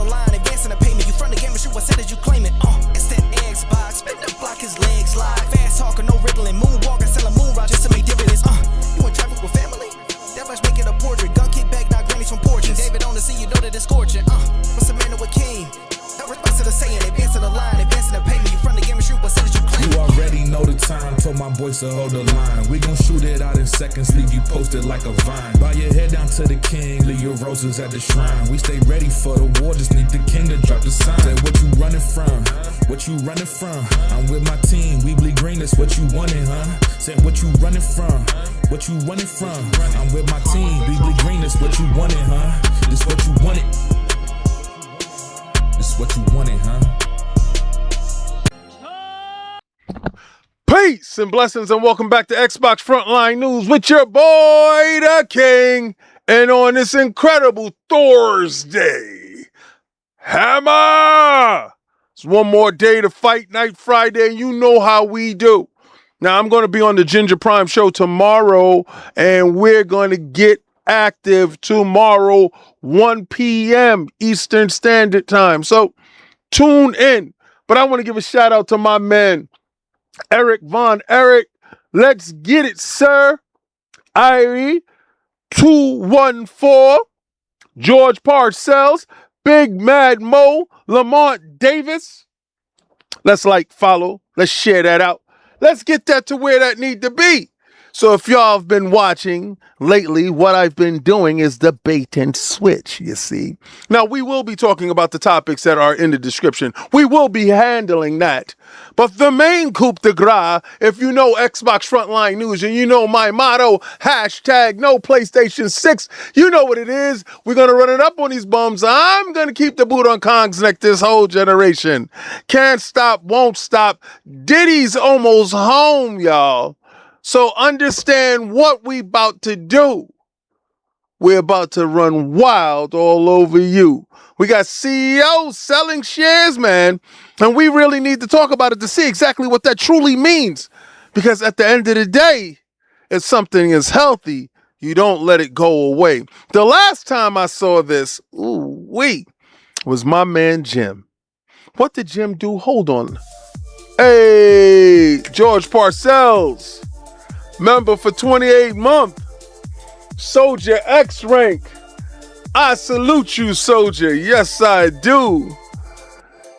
on the line, advancing the payment. You front the game and shoot what said as you claim it. It's that Xbox, spin the block, his legs slide. Fast talker, no riddling, moonwalker, selling moon rock just to make dividends. You in traffic with family? That flash making a portrait. Gun kick back, now grannies from porches. David on the sea, you know that it's scorching. What's the man with king? No response to the saying, advancing the line, advancing the payment. You front the game and shoot what said as you claim it. You already know the time, told my boys to hold the line. We gon' shoot it out in seconds, leave you posted like a vine. Bow your head down to the king, leave your roses at the shrine. We stay ready for the war, just need the king to drop the sign. Say what you running from, what you running from? I'm with my team, we bleed green, that's what you wanted, huh? Say what you running from, what you running from? I'm with my team, we bleed green, that's what you wanted, huh? This what you wanted. This what you wanted, huh? Peace and blessings and welcome back to Xbox Frontline News with your boy, the King. And on this incredible Thursday, Hammer! It's one more day to Fight Night Friday, and you know how we do. Now, I'm going to be on the Ginger Prime show tomorrow, and we're going to get active tomorrow, 1 p.m. Eastern Standard Time. So, tune in. But I want to give a shout out to my man, Eric Von Eric. Let's get it, sir. Irie 214, George Parcells, Big Mad Mo, Lamont Davis. Let's like, follow. Let's share that out. Let's get that to where that need to be. So if y'all have been watching lately, what I've been doing is the bait and switch, you see. Now, we will be talking about the topics that are in the description. We will be handling that. But the main coup de grace, if you know Xbox Frontline News and you know my motto, hashtag no PlayStation 6, you know what it is. We're going to run it up on these bums. I'm going to keep the boot on Kong's neck this whole generation. Can't stop, won't stop. Diddy's almost home, y'all. So understand what we about to do. We're about to run wild all over you. We got CEOs selling shares, man. And we really need to talk about it to see exactly what that truly means. Because at the end of the day, if something is healthy, you don't let it go away. The last time I saw this, was my man Jim. What did Jim do? Hold on. Hey, George Parcells. Member for 28 months. Soldier X rank. I salute you, soldier. Yes, I do.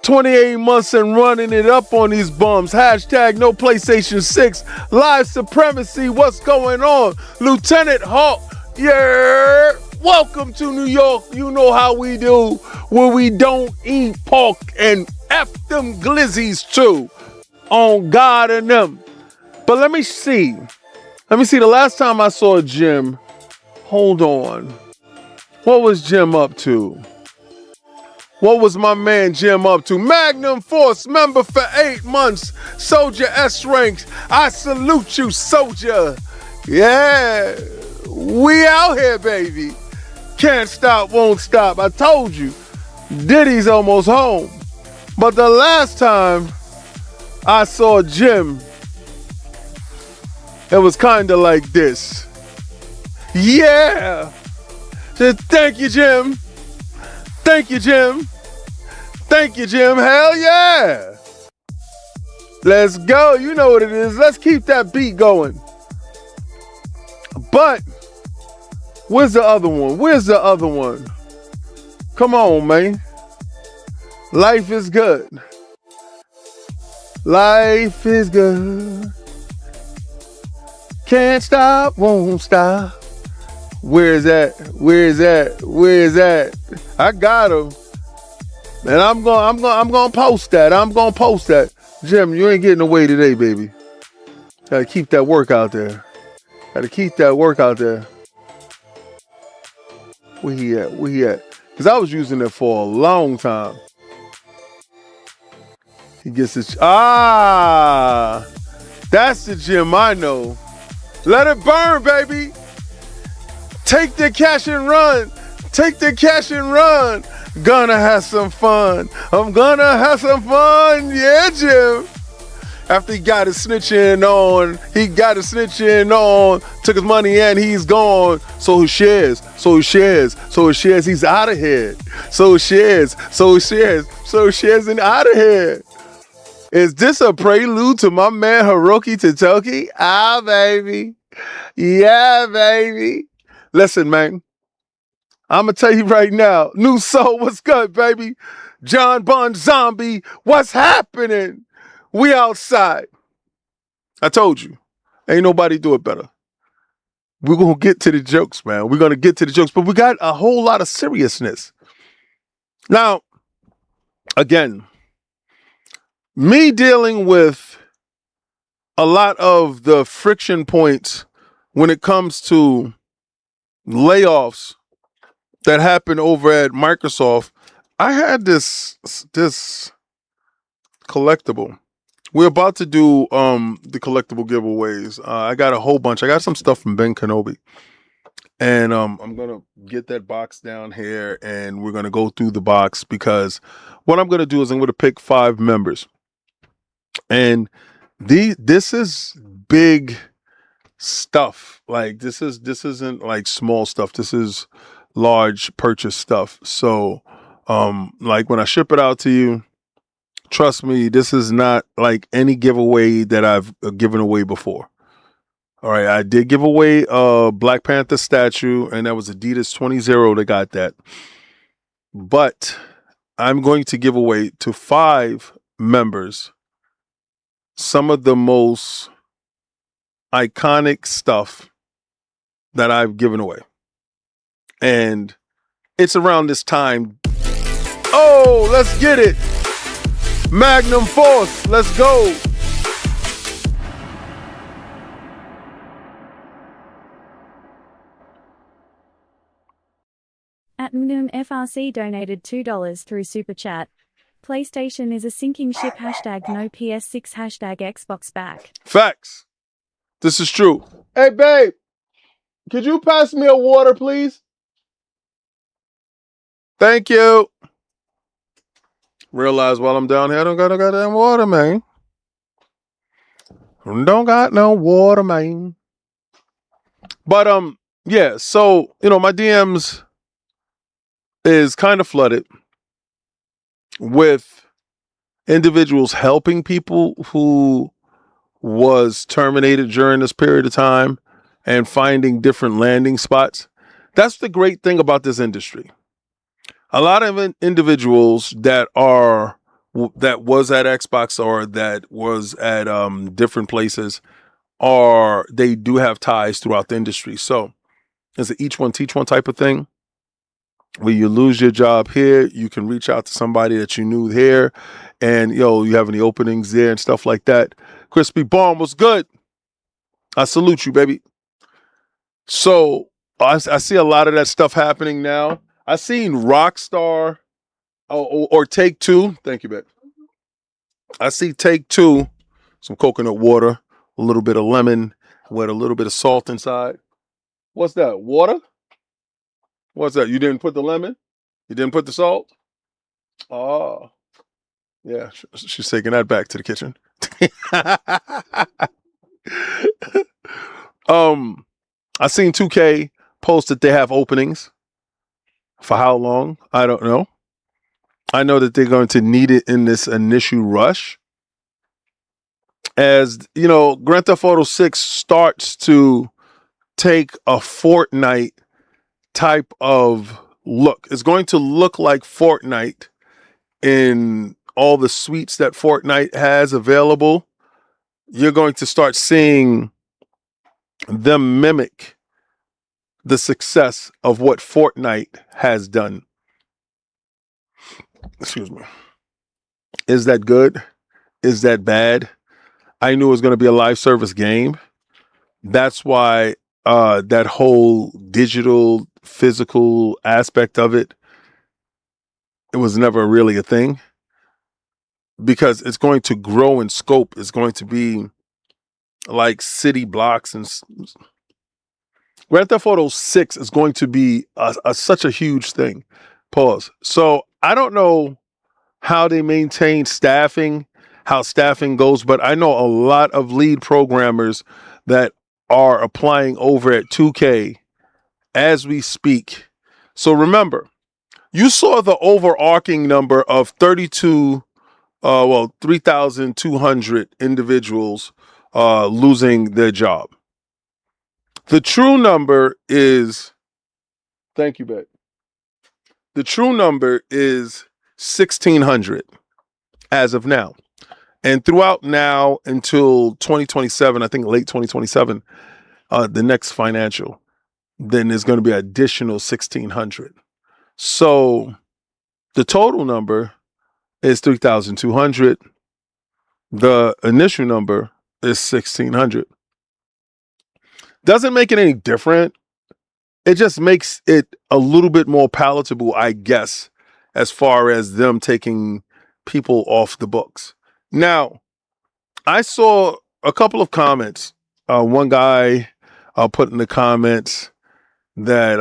28 months and running it up on these bums. Hashtag no PlayStation 6. Live supremacy. What's going on? Lieutenant Hawk. Yeah. Welcome to New York. You know how we do. Where we don't eat pork and F them glizzies too. On God and them. But let me see. The last time I saw Jim, hold on. What was Jim up to? What was my man Jim up to? Magnum Force member for 8 months. Soldier S ranks. I salute you, soldier. Yeah. We out here, baby. Can't stop, won't stop. I told you. Diddy's almost home. But the last time I saw Jim, it was kind of like this. Yeah. Just thank you, Jim. Thank you, Jim. Thank you, Jim. Hell yeah. Let's go. You know what it is. Let's keep that beat going. But where's the other one? Where's the other one? Come on, man. Life is good. Life is good. Can't stop, won't stop. Where is that? Where is that? Where is that? I got him. And I'm gonna post that. I'm gonna post that. Jim, you ain't getting away today, baby. Gotta keep that work out there. Gotta keep that work out there. Where he at? Where he at? Because I was using it for a long time. He gets his... That's the Jim I know. Let it burn, baby. Take the cash and run. Take the cash and run. Gonna have some fun. I'm gonna have some fun. Yeah, Jim. After he got his snitching on, took his money and he's gone. So his shares, he's out of here. So his shares, and out of here. Is this a prelude to my man Hiroki Totoki? Ah, baby. Yeah, baby. Listen, man. I'm going to tell you right now. New Soul, what's good, baby? John Bon Zombie, what's happening? We outside. I told you. Ain't nobody do it better. We're going to get to the jokes, man. We're going to get to the jokes. But we got a whole lot of seriousness. Now, again, me dealing with a lot of the friction points when it comes to layoffs that happened over at Microsoft, I had this collectible. We're about to do the collectible giveaways. I got a whole bunch. I got some stuff from Ben Kenobi. And I'm going to get that box down here and we're going to go through the box because what I'm going to do is I'm going to pick 5 members. And this is big stuff. Like this isn't like small stuff. This is large purchase stuff. So like when I ship it out to you, trust me, this is not like any giveaway that I've given away before. All right, I did give away a Black Panther statue, and that was Adidas 20 that got that. But I'm going to give away to 5 members some of the most iconic stuff that I've given away. And it's around this time. Oh, let's get it. Magnum Force, let's go. At Mnum FRC donated $2 through Super Chat. PlayStation is a sinking ship. #no PS6 #Xbox back. Facts. This is true. Hey, babe, could you pass me a water, please? Thank you. Realize while I'm down here, I don't got no goddamn water, man. Don't got no water, man. But, yeah, so, my DMs is kind of flooded with individuals helping people who was terminated during this period of time and finding different landing spots. That's the great thing about this industry. A lot of individuals that was at Xbox or that was at different places they do have ties throughout the industry. So it's an each one teach one type of thing. When you lose your job here, you can reach out to somebody that you knew here and, you have any openings there and stuff like that. Crispy Bomb was good. I salute you, baby. So I see a lot of that stuff happening now. I seen Rockstar or Take Two. Thank you, babe. I see Take Two, some coconut water, a little bit of lemon with a little bit of salt inside. What's that? Water? What's that? You didn't put the lemon? You didn't put the salt? Oh, yeah. She's taking that back to the kitchen. I seen 2K post that they have openings. For how long? I don't know. I know that they're going to need it in this initial rush. As, Grand Theft Auto 6 starts to take a Fortnite type of look. It's going to look like Fortnite in all the suites that Fortnite has available. You're going to start seeing them mimic the success of what Fortnite has done. Excuse me. Is that good? Is that bad? I knew it was going to be a live service game. That's why that whole digital, physical aspect of it was never really a thing. Because it's going to grow in scope. It's going to be like city blocks and Grand Theft Auto 6 is going to be such a huge thing. Pause. So I don't know how they maintain staffing, how staffing goes, but I know a lot of lead programmers that are applying over at 2K as we speak. So remember, you saw the overarching number of 3,200 individuals losing their job. The true number is, thank you, Beck. The true number is 1,600 as of now. And throughout now until 2027, I think late 2027, the next financial, then there's going to be an additional 1,600. So the total number is 3,200. The initial number is 1,600. Doesn't make it any different. It just makes it a little bit more palatable, I guess, as far as them taking people off the books. Now, I saw a couple of comments. One guy put in the comments that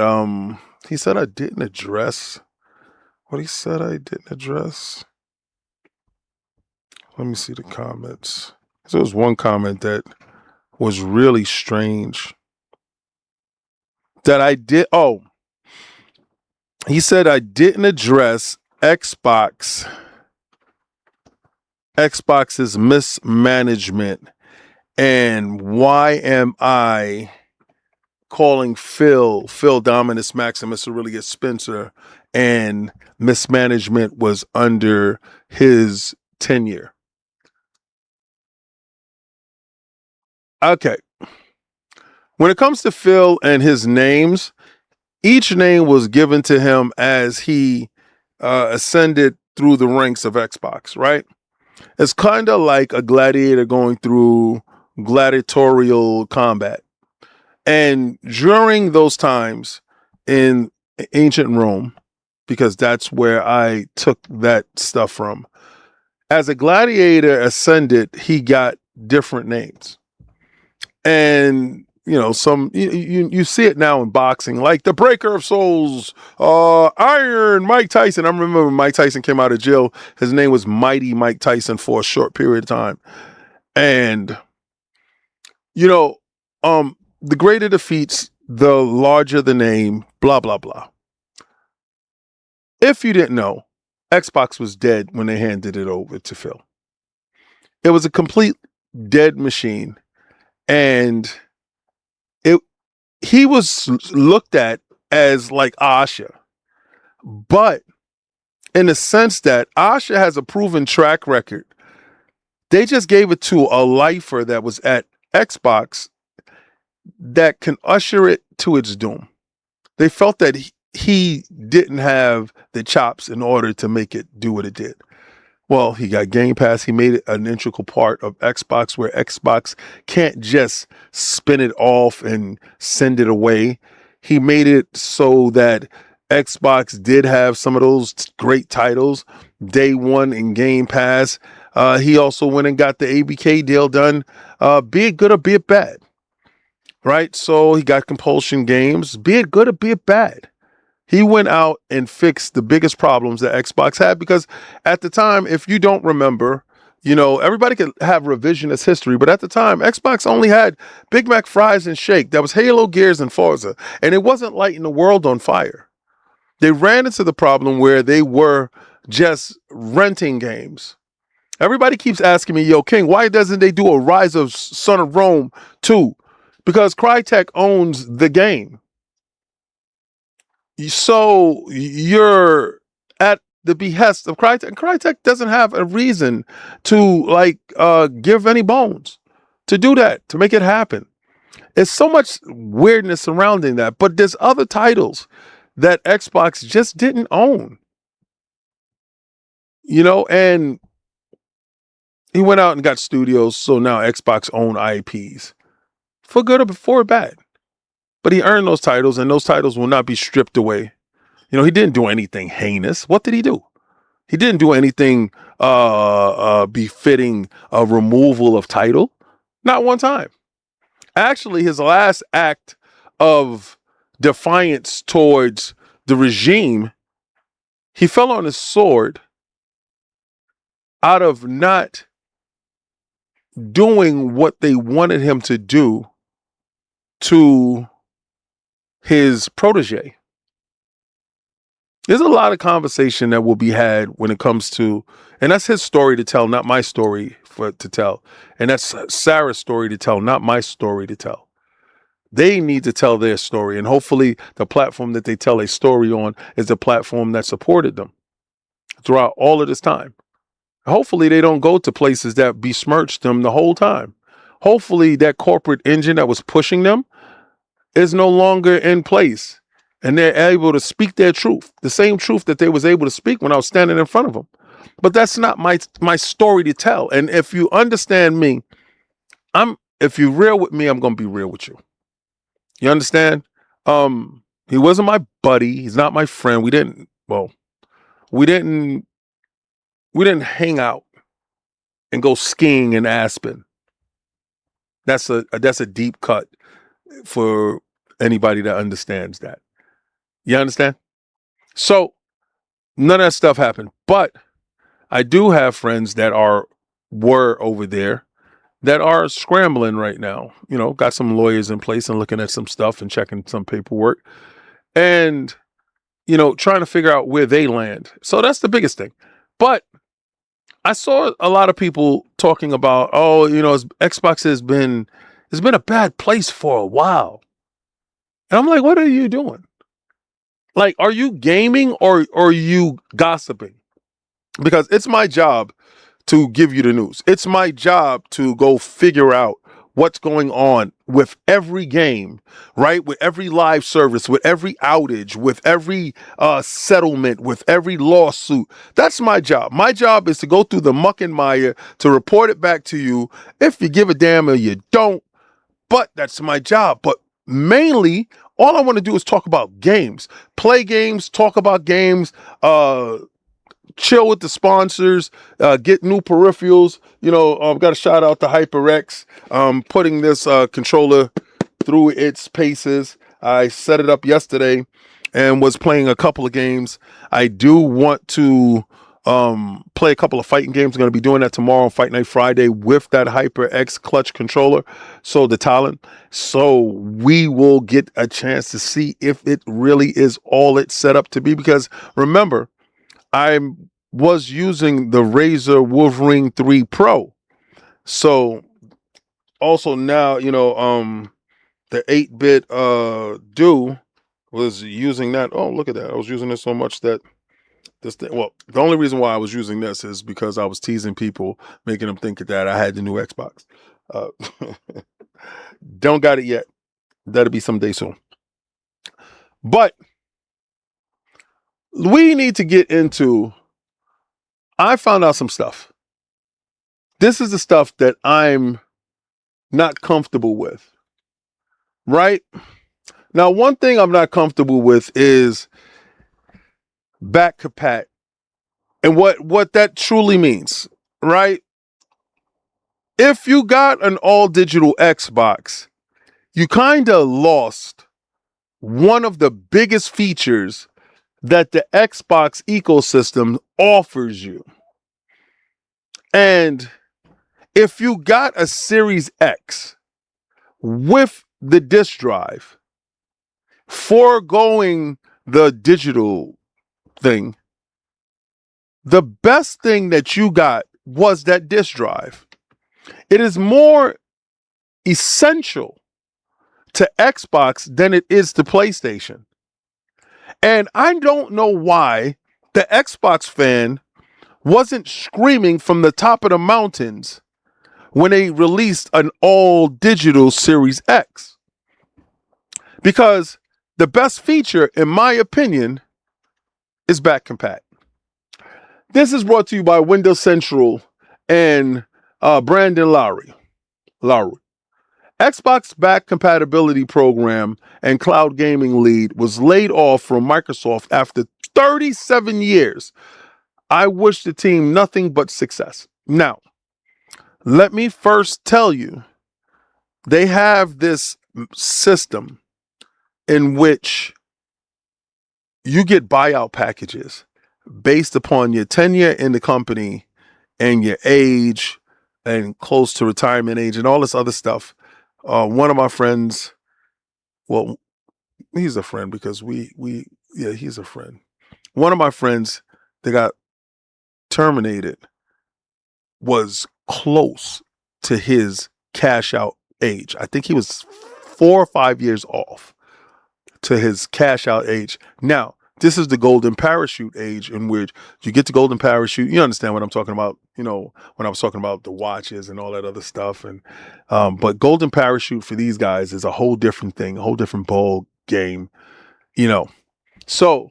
he said I didn't address what he said I didn't address. Let me see the comments. So there was one comment that was really strange that I did. Oh, he said I didn't address Xbox's mismanagement, and why am I calling Phil Dominus Maximus Aurelius Spencer, and mismanagement was under his tenure. Okay. When it comes to Phil and his names, each name was given to him as he ascended through the ranks of Xbox, right? It's kind of like a gladiator going through gladiatorial combat. And during those times in ancient Rome, because that's where I took that stuff from, as a gladiator ascended, he got different names. And you see it now in boxing, like the Breaker of Souls, Iron Mike Tyson. I remember when Mike Tyson came out of jail, his name was Mighty Mike Tyson for a short period of time. And the greater defeats, the larger the name, blah blah blah. If you didn't know, Xbox was dead when they handed it over to Phil. It was a complete dead machine, and he was looked at as like Asha, but in the sense that Asha has a proven track record. They just gave it to a lifer that was at Xbox that can usher it to its doom. They felt that he didn't have the chops in order to make it do what it did. Well, he got Game Pass. He made it an integral part of Xbox, where Xbox can't just spin it off and send it away. He made it so that Xbox did have some of those great titles day one in Game Pass. He also went and got the ABK deal done, be it good or be it bad. Right? So he got Compulsion Games, be it good or be it bad. He went out and fixed the biggest problems that Xbox had, because at the time, if you don't remember, everybody could have revisionist history, but at the time, Xbox only had Big Mac fries and shake. That was Halo, Gears, and Forza. And it wasn't lighting the world on fire. They ran into the problem where they were just renting games. Everybody keeps asking me, yo, King, why doesn't they do a Rise of Son of Rome 2? Because Crytek owns the game. So you're at the behest of Crytek. And Crytek doesn't have a reason to give any bones to do that, to make it happen. There's so much weirdness surrounding that, but there's other titles that Xbox just didn't own. And he went out and got studios, so now Xbox own IPs. For good or for bad. But he earned those titles, and those titles will not be stripped away. He didn't do anything heinous. What did he do? He didn't do anything befitting a removal of title. Not one time. Actually, his last act of defiance towards the regime, he fell on his sword out of not doing what they wanted him to do to his protege. There's a lot of conversation that will be had when it comes to, and that's his story to tell, not my story to tell. And that's Sarah's story to tell, not my story to tell. They need to tell their story. And hopefully the platform that they tell a story on is the platform that supported them throughout all of this time. Hopefully they don't go to places that besmirched them the whole time. Hopefully that corporate engine that was pushing them is no longer in place. And they're able to speak their truth, the same truth that they was able to speak when I was standing in front of them. But that's not my story to tell. And if you understand me, if you're real with me, I'm going to be real with you. You understand? He wasn't my buddy. He's not my friend. We didn't hang out and go skiing in Aspen. That's a deep cut for anybody that understands that. You understand? So none of that stuff happened. But I do have friends that were over there that are scrambling right now. You know, got some lawyers in place and looking at some stuff and checking some paperwork and, you know, trying to figure out where they land. So that's the biggest thing. But I saw a lot of people talking about, oh, you know, Xbox has been a bad place for a while. And I'm like, what are you doing? Like, are you gaming or are you gossiping? Because it's my job to give you the news. It's my job to go figure out what's going on with every game, right? With every live service, with every outage, with every settlement, with every lawsuit. That's my job. My job is to go through the muck and mire to report it back to you if you give a damn or you don't. But that's my job. But mainly, all I want to do is talk about games, play games, talk about games, chill with the sponsors, get new peripherals. You know, I've got a shout out to HyperX, putting this controller through its paces. I set it up yesterday and was playing a couple of games. I do want to play a couple of fighting games. I'm going to be doing that tomorrow on Fight Night Friday with that HyperX clutch controller. So the Talon. So we will get a chance to see if it really is all it's set up to be. Because remember, I was using the Razer Wolverine 3 Pro. So also now, you know, the 8-bit Do was using that. Oh, look at that. I was using it so much that this thing, well, the only reason why I was using this is because I was teasing people, making them think that I had the new Xbox. Don't got it yet. That'll be someday soon. But we need to get into, I found out some stuff. This is the stuff that I'm not comfortable with. Right? Now, one thing I'm not comfortable with is back compat. And what that truly means, right? If you got an all digital Xbox, you kind of lost one of the biggest features that the Xbox ecosystem offers you. And if you got a Series X with the disk drive, foregoing the digital thing, the best thing that you got was that disk drive. It is more essential to Xbox than it is to PlayStation. And I don't know why the Xbox fan wasn't screaming from the top of the mountains when they released an all digital Series X. Because the best feature, in my opinion, is back compat. This is brought to you by Windows Central and Brandon Lowry. Xbox back compatibility program and cloud gaming lead was laid off from Microsoft after 37 years. I wish the team nothing but success. Now, let me first tell you, they have this system in which you get buyout packages based upon your tenure in the company and your age, and close to retirement age and all this other stuff. One of my friends, well, he's a friend because yeah, he's a friend. One of my friends that got terminated was close to his cash out age. I think he was 4 or 5 years off to his cash out age. Now, this is the golden parachute age in which you get the golden parachute. You understand what I'm talking about, you know, when I was talking about the watches and all that other stuff. And but golden parachute for these guys is a whole different thing, a whole different ball game, you know. So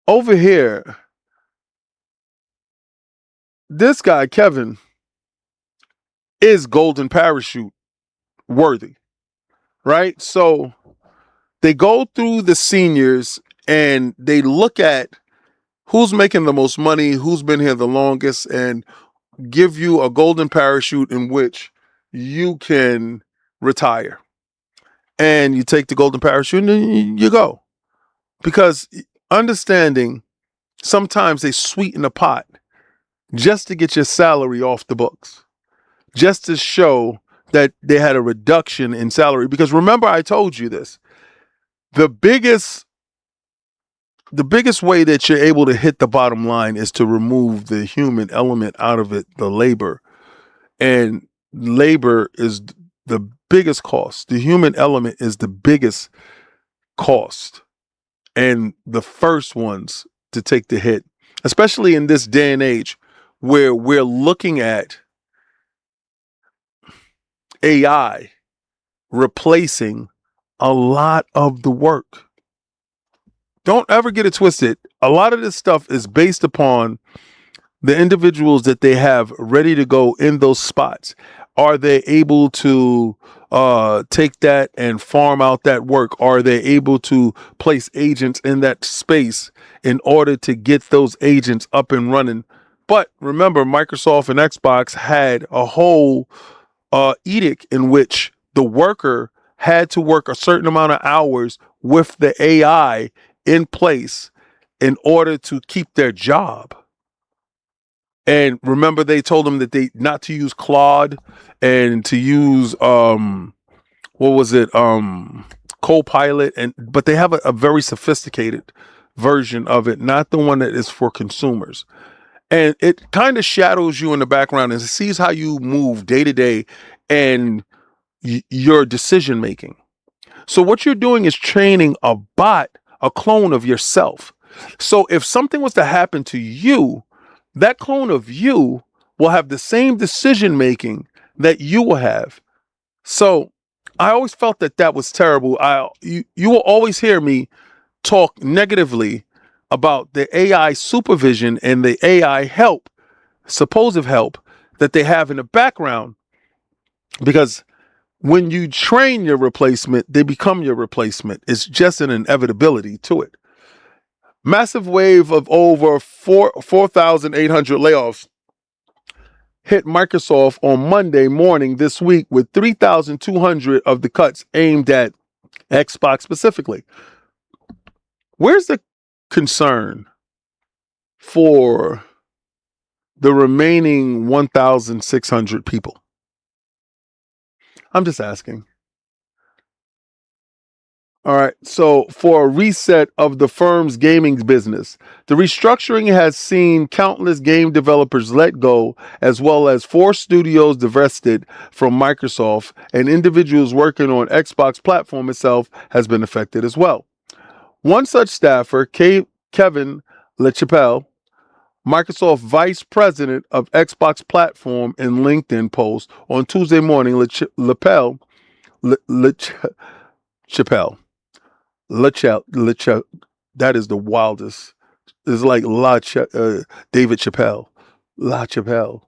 over here, this guy, Kevin, is golden parachute worthy, right? So they go through the seniors and they look at who's making the most money, who's been here the longest, and give you a golden parachute in which you can retire. And you take the golden parachute and you go. Because understanding, sometimes they sweeten the pot just to get your salary off the books, just to show that they had a reduction in salary. Because remember, I told you this. The biggest way that you're able to hit the bottom line is to remove the human element out of it, the labor. And labor is the biggest cost. The human element is the biggest cost and the first ones to take the hit, especially in this day and age where we're looking at AI replacing a lot of the work. Don't ever get it twisted. A lot of this stuff is based upon the individuals that they have ready to go in those spots. Are they able to take that and farm out that work? Are they able to place agents in that space in order to get those agents up and running? But remember, Microsoft and Xbox had a whole edict in which the worker had to work a certain amount of hours with the AI in place in order to keep their job. And remember, they told them that they not to use Claude and to use Copilot, but they have a very sophisticated version of it, not the one that is for consumers. And it kind of shadows you in the background and sees how you move day to day and your decision making. So what you're doing is training a bot, a clone of yourself. So if something was to happen to you, that clone of you will have the same decision making that you will have. So I always felt that was terrible. You will always hear me talk negatively about the AI supervision and the AI help, supposed help that they have in the background, because when you train your replacement, they become your replacement. It's just an inevitability to it. Massive wave of over 4,800 layoffs hit Microsoft on Monday morning this week, with 3,200 of the cuts aimed at Xbox specifically. Where's the concern for the remaining 1,600 people? I'm just asking. All right. So for a reset of the firm's gaming business, the restructuring has seen countless game developers let go, as well as 4 studios divested from Microsoft, and individuals working on Xbox platform itself has been affected as well. One such staffer, Kevin LaChapelle, Microsoft Vice President of Xbox Platform, in LinkedIn post on Tuesday morning, LaChapelle, that is the wildest. It's like David Chappelle. LaChapelle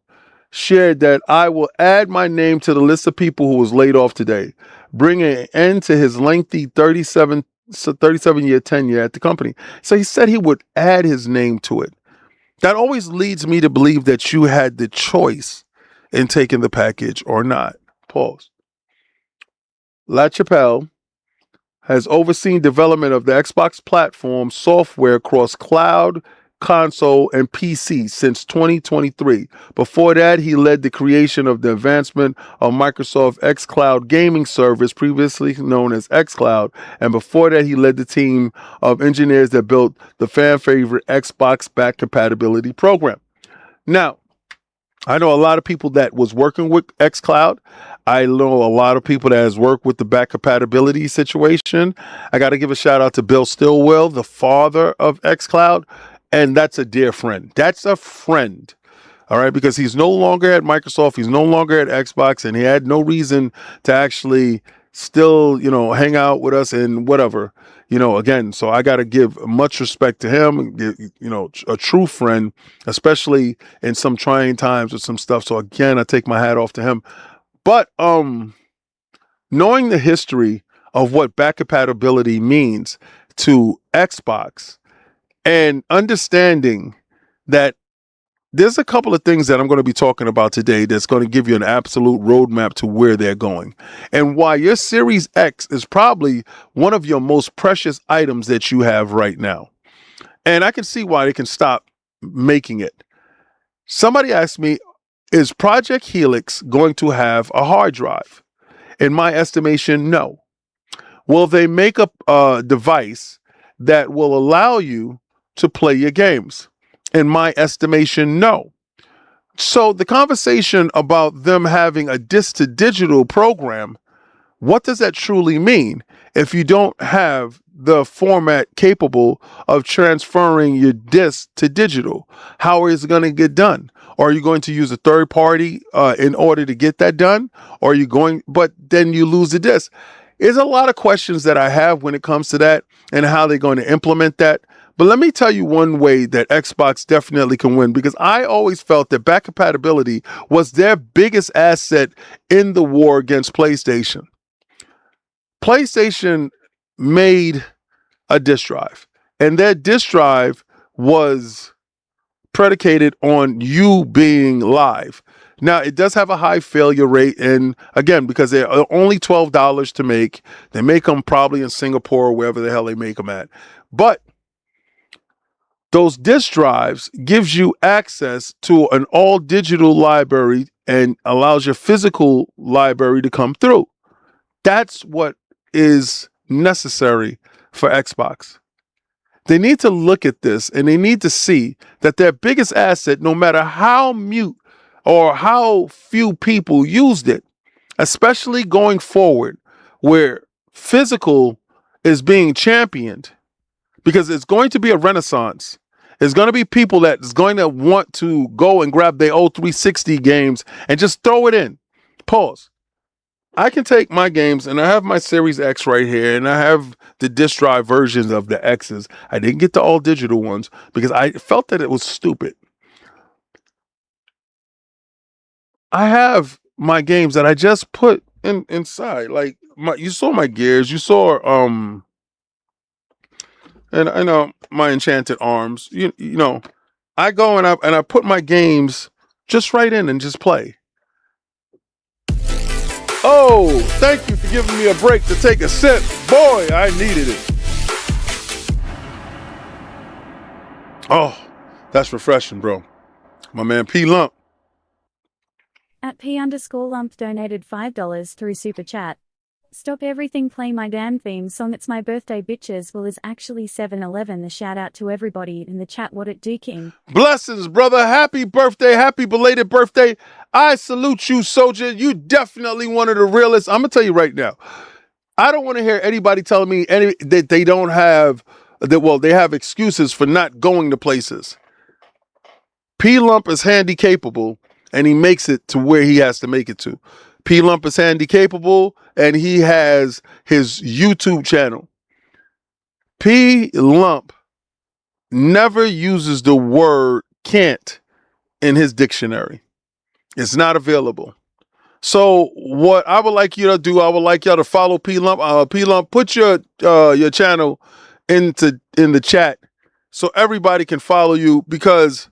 shared that I will add my name to the list of people who was laid off today, bringing an end to his lengthy 37-year tenure at the company. So he said he would add his name to it. That always leads me to believe that you had the choice in taking the package or not. Pause. LaChapelle has overseen development of the Xbox platform software across cloud, console, and PC since 2023. Before that, he led the creation of the advancement of Microsoft xCloud gaming service, previously known as xCloud. And before that, he led the team of engineers that built the fan favorite Xbox back compatibility program. Now, I know a lot of people that was working with xCloud. I know a lot of people that has worked with the back compatibility situation. I got to give a shout out to Bill Stillwell, the father of xCloud. And that's a dear friend. That's a friend. All right. Because he's no longer at Microsoft. He's no longer at Xbox. And he had no reason to actually still, hang out with us and whatever, again. So I got to give much respect to him, a true friend, especially in some trying times with some stuff. So again, I take my hat off to him. But knowing the history of what back compatibility means to Xbox and understanding that there's a couple of things that I'm going to be talking about today that's going to give you an absolute roadmap to where they're going and why your Series X is probably one of your most precious items that you have right now. And I can see why they can stop making it. Somebody asked me, is Project Helix going to have a hard drive? In my estimation, no. Will they make a device that will allow you to play your games? In my estimation, no. So the conversation about them having a disc to digital program, what does that truly mean if you don't have the format capable of transferring your disc to digital? How is it going to get done? Are you going to use a third party in order to get that done? Or are you going, but then you lose the disc? There's a lot of questions that I have when it comes to that and how they're going to implement that. But let me tell you one way that Xbox definitely can win, because I always felt that back compatibility was their biggest asset in the war against PlayStation. PlayStation made a disk drive, and that disk drive was predicated on you being live. Now, it does have a high failure rate, and again, because they're only $12 to make, they make them probably in Singapore or wherever the hell they make them at. But those disk drives gives you access to an all digital library and allows your physical library to come through. That's what is necessary for Xbox. They need to look at this and they need to see that their biggest asset, no matter how mute or how few people used it, especially going forward, where physical is being championed, because it's going to be a renaissance. There's going to be people that is going to want to go and grab their old 360 games and just throw it in. Pause. I can take my games, and I have my Series X right here, and I have the disc drive versions of the X's. I didn't get the all digital ones because I felt that it was stupid. I have my games that I just put inside. Like you saw my Gears, you saw and I know my Enchanted Arms. You know, I go and I put my games just right in and just play. Oh, thank you for giving me a break to take a sip. Boy, I needed it. Oh, that's refreshing, bro. My man P Lump. At P_Lump donated $5 through Super Chat. Stop everything, play my damn theme song, it's my birthday bitches. Well, is actually 7-Eleven. The shout out to everybody in the chat. What it do, King? Blessings, brother. Happy birthday. Happy belated birthday. I salute you, soldier. You definitely one of the realest. I'm going to tell you right now. I don't want to hear anybody telling me that they don't have, they have excuses for not going to places. P Lump is handy capable, and he makes it to where he has to make it to. P Lump is handy capable, and he has his YouTube channel. P Lump never uses the word can't in his dictionary. It's not available. So what I would like you to do, I would like y'all to follow P Lump. P Lump, put your channel in the chat so everybody can follow you, because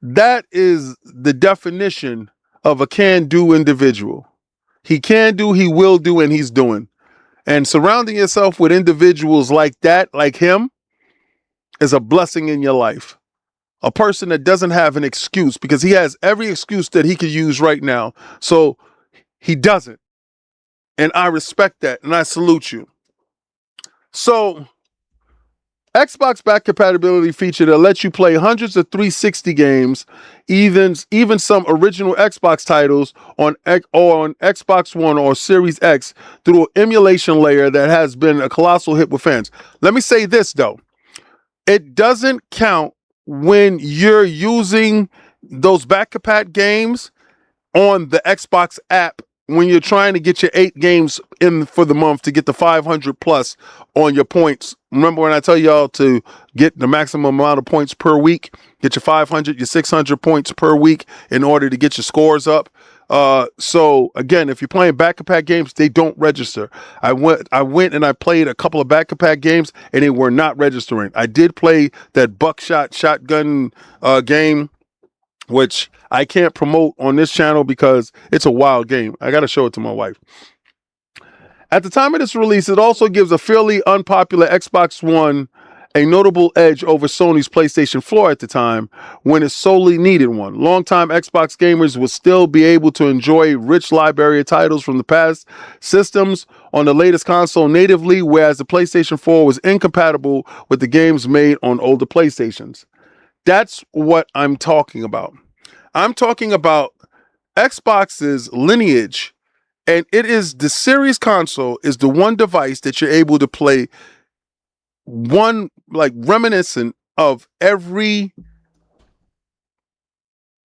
that is the definition of a can-do individual. He can do, he will do, and he's doing. And surrounding yourself with individuals like that, like him, is a blessing in your life. a person that doesn't have an excuse, because he has every excuse that he could use right now. So he doesn't. And I respect that and I salute you. So Xbox back compatibility feature that lets you play hundreds of 360 games, even some original Xbox titles on Xbox One or Series X through an emulation layer that has been a colossal hit with fans. Let me say this though. It doesn't count when you're using those back compat games on the Xbox app when you're trying to get your 8 games in for the month to get the 500 plus on your points. Remember when I tell y'all to get the maximum amount of points per week, get your 500, your 600 points per week in order to get your scores up. So again, if you're playing back compat games, they don't register. I went and I played a couple of back compat games and they were not registering. I did play that buckshot shotgun game, which I can't promote on this channel because it's a wild game. I got to show it to my wife. At the time of this release, it also gives a fairly unpopular Xbox One a notable edge over Sony's PlayStation 4 at the time when it solely needed one. Longtime Xbox gamers would still be able to enjoy rich library of titles from the past systems on the latest console natively, whereas the PlayStation 4 was incompatible with the games made on older PlayStations. That's what I'm talking about. I'm talking about Xbox's lineage, and it is the Series console is the one device that you're able to play one, like, reminiscent of every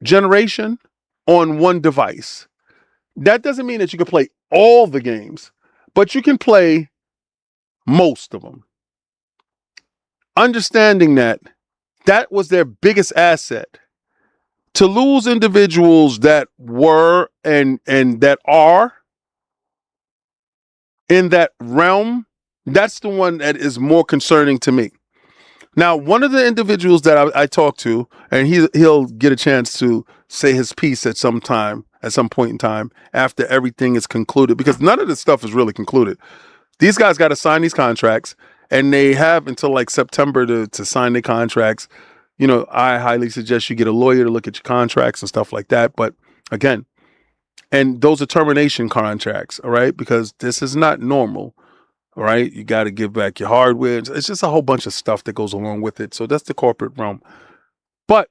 generation on one device. That doesn't mean that you can play all the games, but you can play most of them. Understanding that was their biggest asset. To lose individuals that were and that are in that realm, that's the one that is more concerning to me. Now, one of the individuals that I talked to, and he'll get a chance to say his piece at some point in time after everything is concluded, because none of this stuff is really concluded. These guys got to sign these contracts, and they have until like September to sign their contracts. You know, I highly suggest you get a lawyer to look at your contracts and stuff like that. But again, and those are termination contracts, all right? Because this is not normal, all right? You got to give back your hardware. It's just a whole bunch of stuff that goes along with it. So that's the corporate realm. But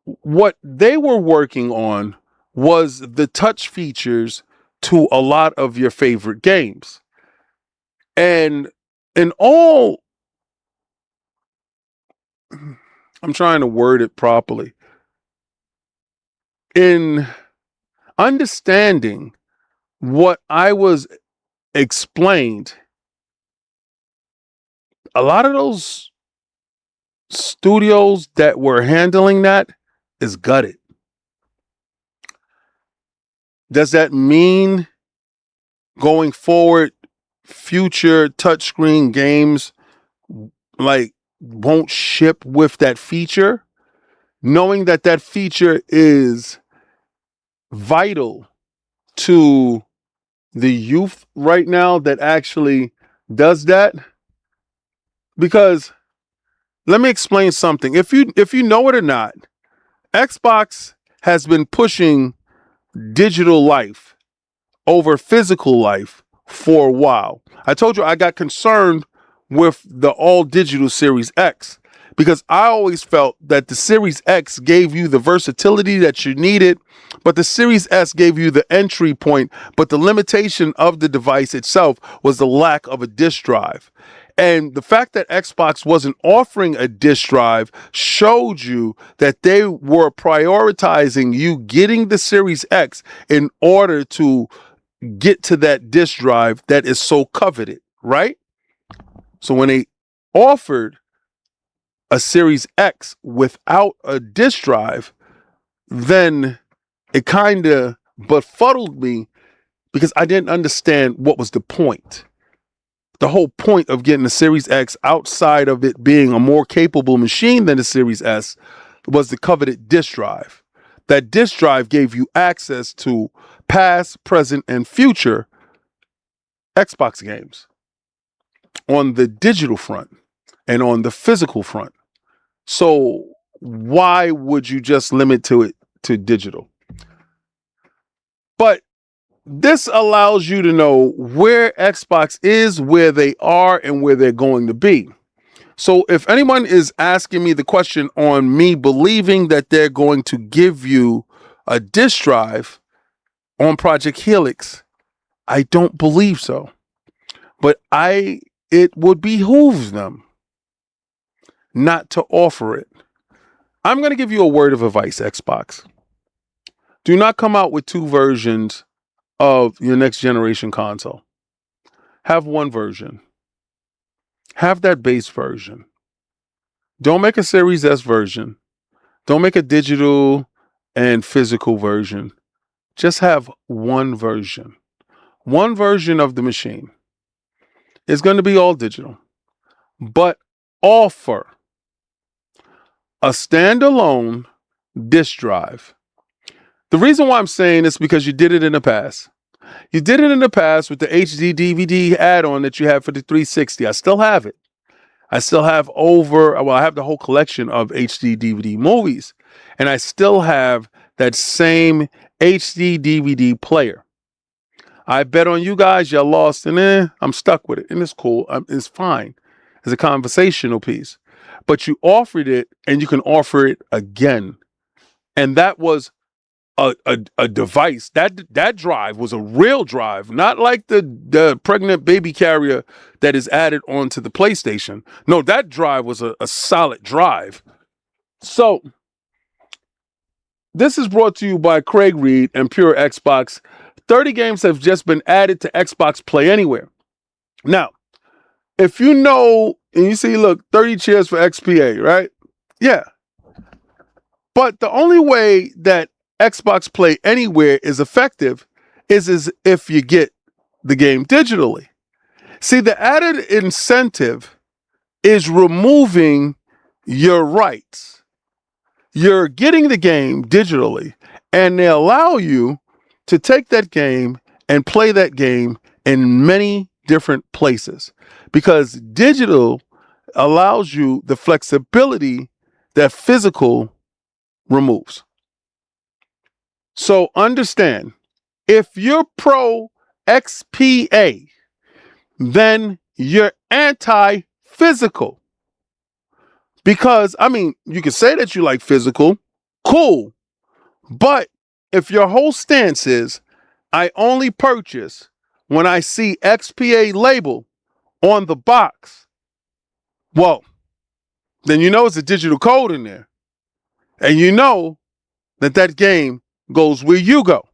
what they were working on was the touch features to a lot of your favorite games. And in all, I'm trying to word it properly. In understanding what I was explained, a lot of those studios that were handling that is gutted. Does that mean going forward, future touchscreen games like won't ship with that feature? Knowing that that feature is vital to the youth right now that actually does that. Because let me explain something. If you know it or not, Xbox has been pushing digital life over physical life for a while. I told you I got concerned with the all digital Series X because I always felt that the Series X gave you the versatility that you needed, but the Series S gave you the entry point, but the limitation of the device itself was the lack of a disk drive. And the fact that Xbox wasn't offering a disk drive showed you that they were prioritizing you getting the Series X in order to get to that disk drive that is so coveted, right? So when they offered a Series X without a disk drive, then it kind of befuddled me because I didn't understand what was the point. The whole point of getting the Series X, outside of it being a more capable machine than the Series S, was the coveted disk drive. That disk drive gave you access to past, present, and future Xbox games on the digital front and on the physical front. So why would you just limit it to digital? But this allows you to know where Xbox is, where they are, and where they're going to be. So if anyone is asking me the question on me believing that they're going to give you a disk drive on Project Helix, I don't believe so. But it would behoove them not to offer it. I'm going to give you a word of advice, Xbox. Do not come out with two versions of your next generation console. Have one version. Have that base version. Don't make a Series S version. Don't make a digital and physical version. Just have one version. One version of the machine. It's going to be all digital. But offer a standalone disk drive. The reason why I'm saying this is because you did it in the past. You did it in the past with the HD DVD add-on that you had for the 360. I still have it. I still have I have the whole collection of HD DVD movies. And I still have that same HD DVD player. I bet on you guys, you're lost, and I'm stuck with it. And it's cool. It's fine. It's a conversational piece. But you offered it, and you can offer it again. And that was a device. That drive was a real drive, not like the pregnant baby carrier that is added onto the PlayStation. No, that drive was a solid drive. So this is brought to you by Craig Reed and Pure Xbox. 30 games have just been added to Xbox Play Anywhere. Now, if you know, and you see, look, 30 cheers for XPA, right? Yeah. But the only way that Xbox Play Anywhere is effective is if you get the game digitally. See, the added incentive is removing your rights. You're getting the game digitally, and they allow you to take that game and play that game in many different places, because digital allows you the flexibility that physical removes. So understand, if you're pro XPA, then you're anti-physical. Because, you can say that you like physical, cool. But if your whole stance is, I only purchase when I see XPA label on the box, well, then you know it's a digital code in there. And you know that game goes where you go.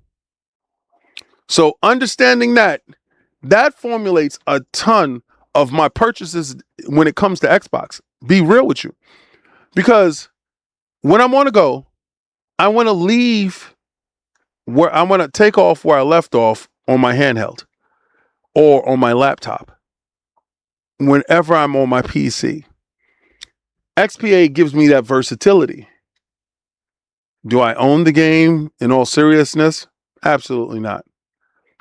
So understanding that formulates a ton of my purchases when it comes to Xbox. Be real with you. Because when I want to go, I want to leave where I want to take off where I left off on my handheld or on my laptop whenever I'm on my PC. XPA gives me that versatility. Do I own the game in all seriousness? Absolutely not.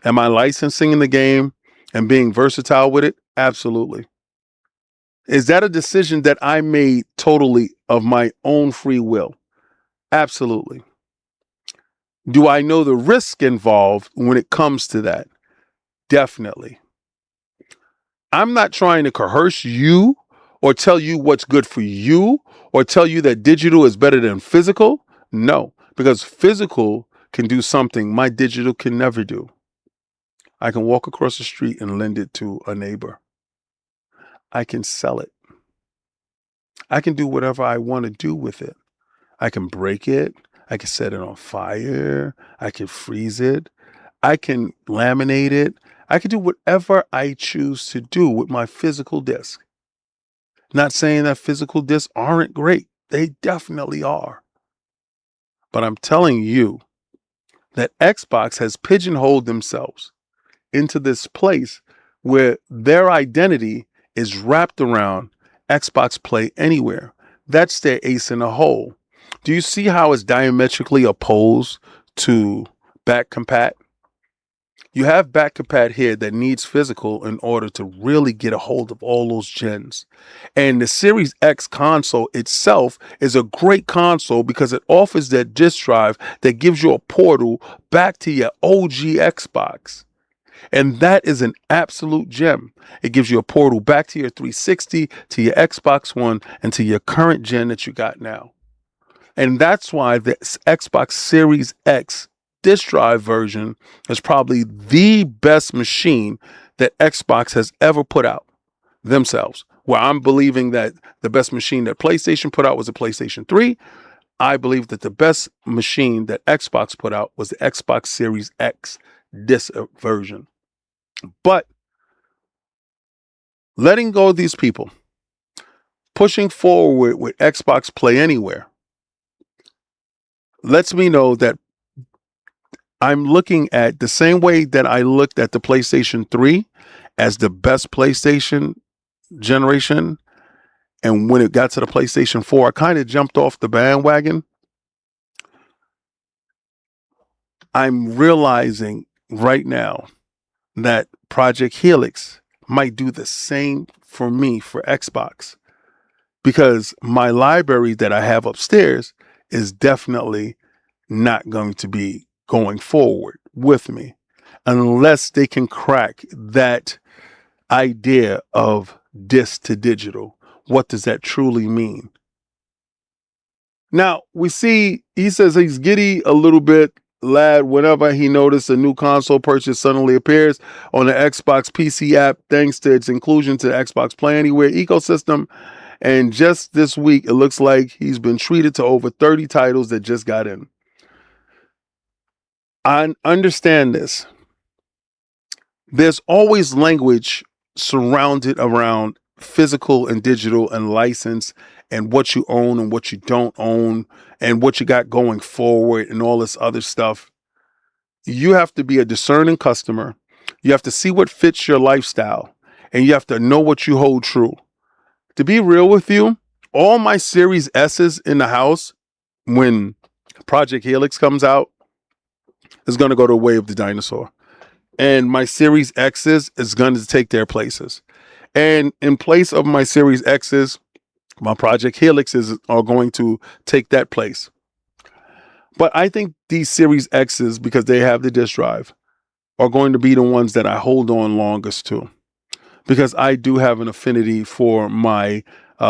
Am I licensing the game and being versatile with it? Absolutely. Is that a decision that I made totally of my own free will? Absolutely. Do I know the risk involved when it comes to that? Definitely. I'm not trying to coerce you or tell you what's good for you or tell you that digital is better than physical. No, because physical can do something my digital can never do. I can walk across the street and lend it to a neighbor. I can sell it. I can do whatever I want to do with it. I can break it. I can set it on fire. I can freeze it. I can laminate it. I can do whatever I choose to do with my physical disc. Not saying that physical discs aren't great. They definitely are. But I'm telling you that Xbox has pigeonholed themselves into this place where their identity is wrapped around Xbox Play Anywhere. That's their ace in the hole. Do you see how it's diametrically opposed to back compat? You have back compat here that needs physical in order to really get a hold of all those gens. And the Series X console itself is a great console because it offers that disk drive that gives you a portal back to your OG Xbox. And that is an absolute gem. It gives you a portal back to your 360, to your Xbox One, and to your current gen that you got now. And that's why the Xbox Series X disk drive version is probably the best machine that Xbox has ever put out themselves. Where I'm believing that the best machine that PlayStation put out was the PlayStation 3. I believe that the best machine that Xbox put out was the Xbox Series X disk version. But letting go of these people, pushing forward with Xbox Play Anywhere, lets me know that I'm looking at the same way that I looked at the PlayStation 3 as the best PlayStation generation. And when it got to the PlayStation 4, I kind of jumped off the bandwagon. I'm realizing right now that Project Helix might do the same for me for Xbox, because my library that I have upstairs is definitely not going to be going forward with me unless they can crack that idea of disc to digital. What does that truly mean? Now we see he says he's giddy a little bit, lad, whenever he noticed a new console purchase suddenly appears on the Xbox PC app thanks to its inclusion to the Xbox Play Anywhere ecosystem. And just this week, it looks like he's been treated to over 30 titles that just got in. I understand this. There's always language surrounded around physical and digital and license and what you own and what you don't own and what you got going forward and all this other stuff. You have to be a discerning customer. You have to see what fits your lifestyle, and you have to know what you hold true. To be real with you, all my Series S's in the house, when Project Helix comes out, is going to go the way of the dinosaur. And my Series X's is going to take their places. And in place of my Series X's, my Project Helixes are going to take that place. But I think these Series X's, because they have the disk drive, are going to be the ones that I hold on longest to. Because I do have an affinity for my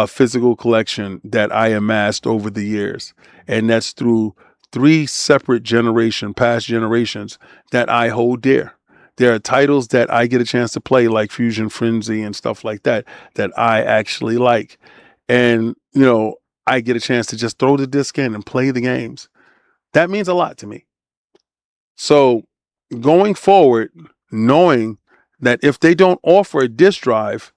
physical collection that I amassed over the years. And that's through 3 separate past generations that I hold dear. There are titles that I get a chance to play, like Fusion Frenzy and stuff like that, that I actually like. And, I get a chance to just throw the disc in and play the games. That means a lot to me. So going forward, knowing that if they don't offer a disk drive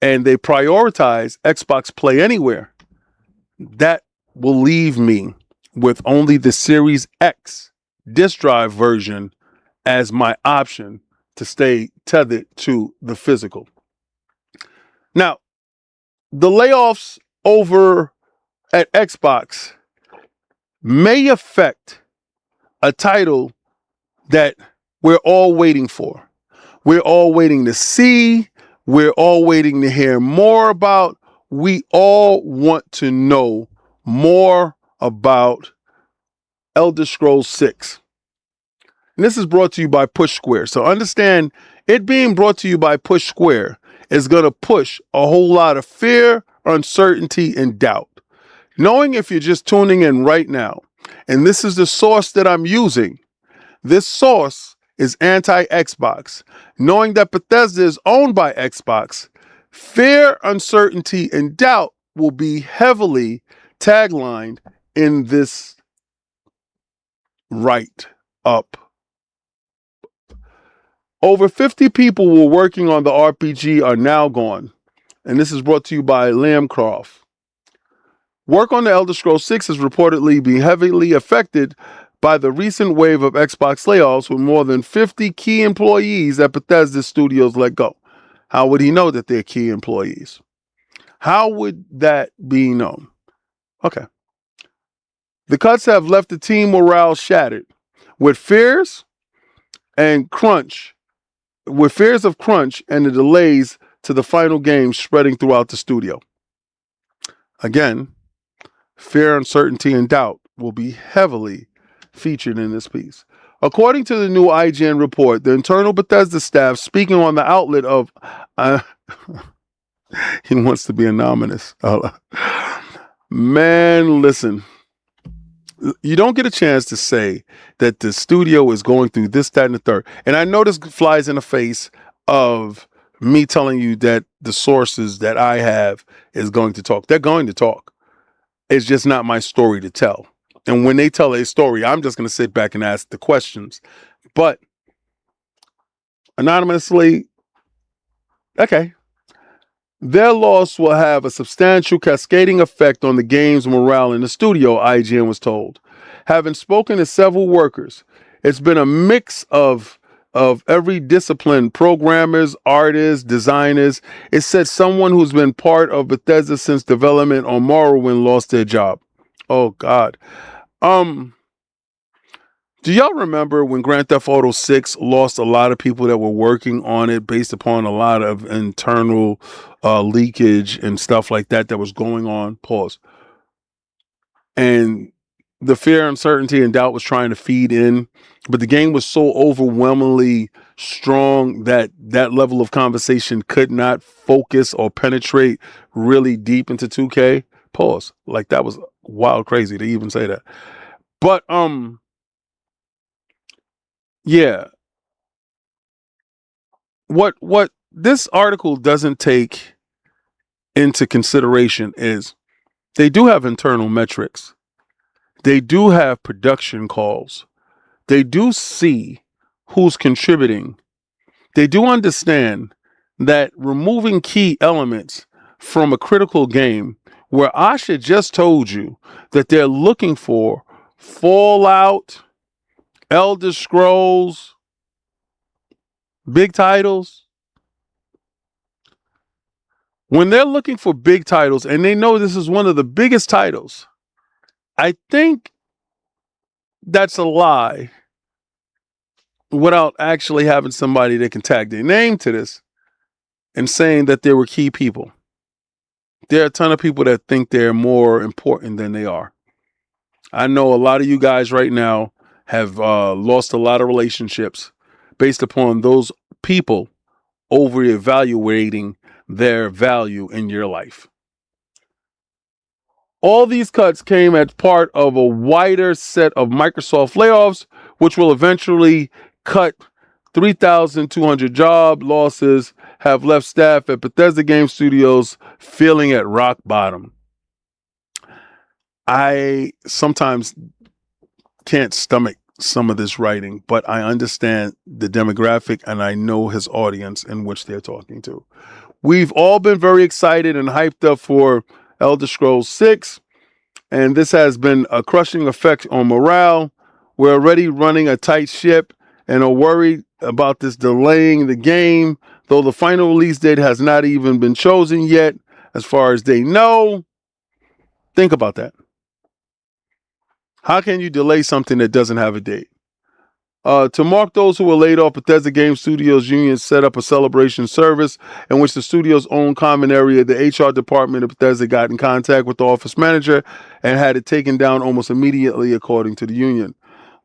and they prioritize Xbox Play Anywhere, that will leave me with only the Series X disk drive version as my option to stay tethered to the physical. Now, the layoffs over at Xbox may affect a title that we're all waiting for. We're all waiting to see. We're all waiting to hear more about. We all want to know more about Elder Scrolls 6. And this is brought to you by Push Square. So understand, it being brought to you by Push Square is going to push a whole lot of fear, uncertainty, and doubt. Knowing if you're just tuning in right now, and this is the source that I'm using, this source is anti-Xbox. Knowing that Bethesda is owned by Xbox, fear, uncertainty, and doubt will be heavily taglined in this write-up. Over 50 people who were working on the RPG are now gone. And this is brought to you by Lambcroft. Work on the Elder Scrolls 6 is reportedly being heavily affected by the recent wave of Xbox layoffs, with more than 50 key employees at Bethesda Studios let go. How would he know that they're key employees? How would that be known? Okay. The cuts have left the team morale shattered, with fears and crunch, with fears of crunch and the delays to the final game spreading throughout the studio. Again, fear, uncertainty, and doubt will be heavily featured in this piece. According to the new IGN report, the internal Bethesda staff, speaking on the outlet of, he wants to be anonymous. Man, listen, you don't get a chance to say that the studio is going through this, that, and the third. And I know this flies in the face of me telling you that the sources that I have is going to talk. They're going to talk. It's just not my story to tell. And when they tell a story, I'm just going to sit back and ask the questions. But anonymously, okay. Their loss will have a substantial cascading effect on the game's morale in the studio, IGN was told. Having spoken to several workers, it's been a mix of every discipline, programmers, artists, designers. It said someone who's been part of Bethesda since development on Morrowind lost their job. Oh, God. Do y'all remember when Grand Theft Auto 6 lost a lot of people that were working on it based upon a lot of internal leakage and stuff like that was going on? Pause. And the fear, uncertainty, and doubt was trying to feed in, but the game was so overwhelmingly strong that that level of conversation could not focus or penetrate really deep into 2K. Pause. Like, that was wild crazy to even say that. But yeah. What this article doesn't take into consideration is they do have internal metrics. They do have production calls. They do see who's contributing. They do understand that removing key elements from a critical game, where Asha just told you that they're looking for Fallout, Elder Scrolls, big titles. When they're looking for big titles and they know this is one of the biggest titles, I think that's a lie without actually having somebody that can tag their name to this and saying that there were key people. There are a ton of people that think they're more important than they are. I know a lot of you guys right now have lost a lot of relationships based upon those people over evaluating their value in your life. All these cuts came as part of a wider set of Microsoft layoffs, which will eventually cut 3,200 job losses, have left staff at Bethesda Game Studios feeling at rock bottom. I sometimes can't stomach some of this writing, but I understand the demographic and I know his audience in which they're talking to. We've all been very excited and hyped up for Elder Scrolls 6, and this has been a crushing effect on morale. We're already running a tight ship and are worried about this delaying the game, though the final release date has not even been chosen yet, as far as they know. Think about that. How can you delay something that doesn't have a date? To mark those who were laid off, Bethesda Game Studios Union set up a celebration service in which the studio's own common area, the HR department of Bethesda, got in contact with the office manager and had it taken down almost immediately, according to the union.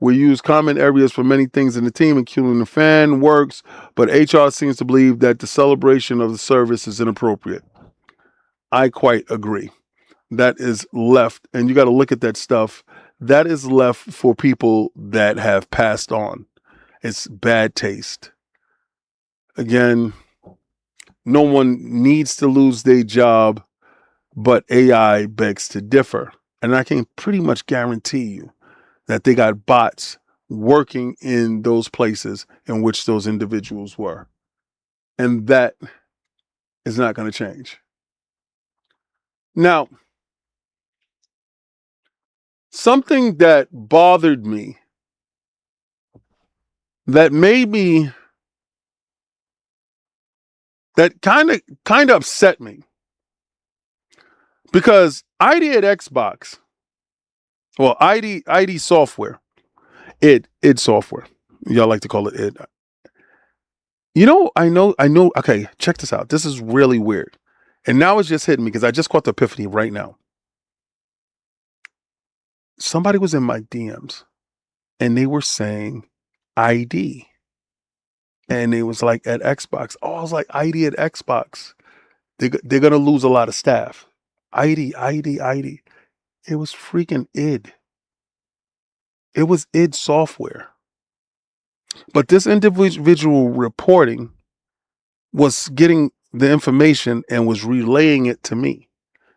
We use common areas for many things in the team, including the fan works, but HR seems to believe that the celebration of the service is inappropriate. I quite agree. That is left, and you got to look at that stuff. That is left for people that have passed on. It's bad taste. Again, no one needs to lose their job, but AI begs to differ. And I can pretty much guarantee you that they got bots working in those places in which those individuals were. And that is not going to change. Now, something that bothered me, that made me, that kind of upset me, because ID at Xbox, well, ID software, id software, Y'all like to call it id. I know. Okay, check this out. This is really weird. And now it's just hitting me because I just caught the epiphany right now. Somebody was in my DMs and they were saying ID. And it was like at Xbox. Oh, I was like, ID at Xbox. They're going to lose a lot of staff. ID. It was freaking id. It was id software. But this individual reporting was getting the information and was relaying it to me.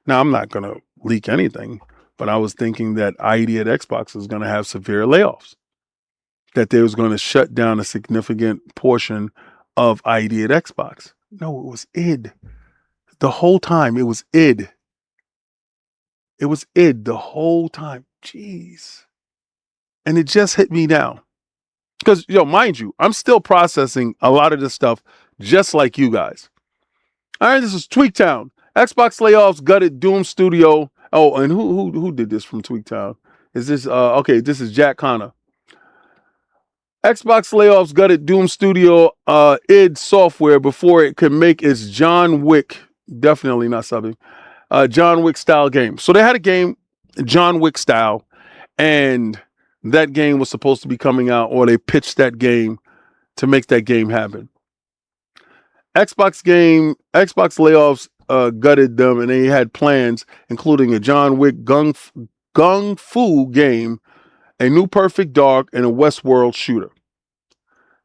Now, I'm not going to leak anything, but I was thinking that ID at Xbox is going to have severe layoffs, that they was going to shut down a significant portion of ID at Xbox. No, it was id. The whole time, it was id. It was id the whole time. Jeez. And it just hit me now. Because, mind you, I'm still processing a lot of this stuff just like you guys. All right, this is Tweaktown. Xbox layoffs gutted Doom Studio. Oh, and who did this from Tweaktown? Is this okay? This is Jack Connor. Xbox layoffs gutted Doom Studio id software before it could make its John Wick, definitely not subbing, John Wick style game. So they had a game, John Wick style, and that game was supposed to be coming out, or they pitched that game to make that game happen. Xbox layoffs gutted them, and they had plans, including a John Wick Gung Fu game, a new Perfect Dark, and a Westworld shooter.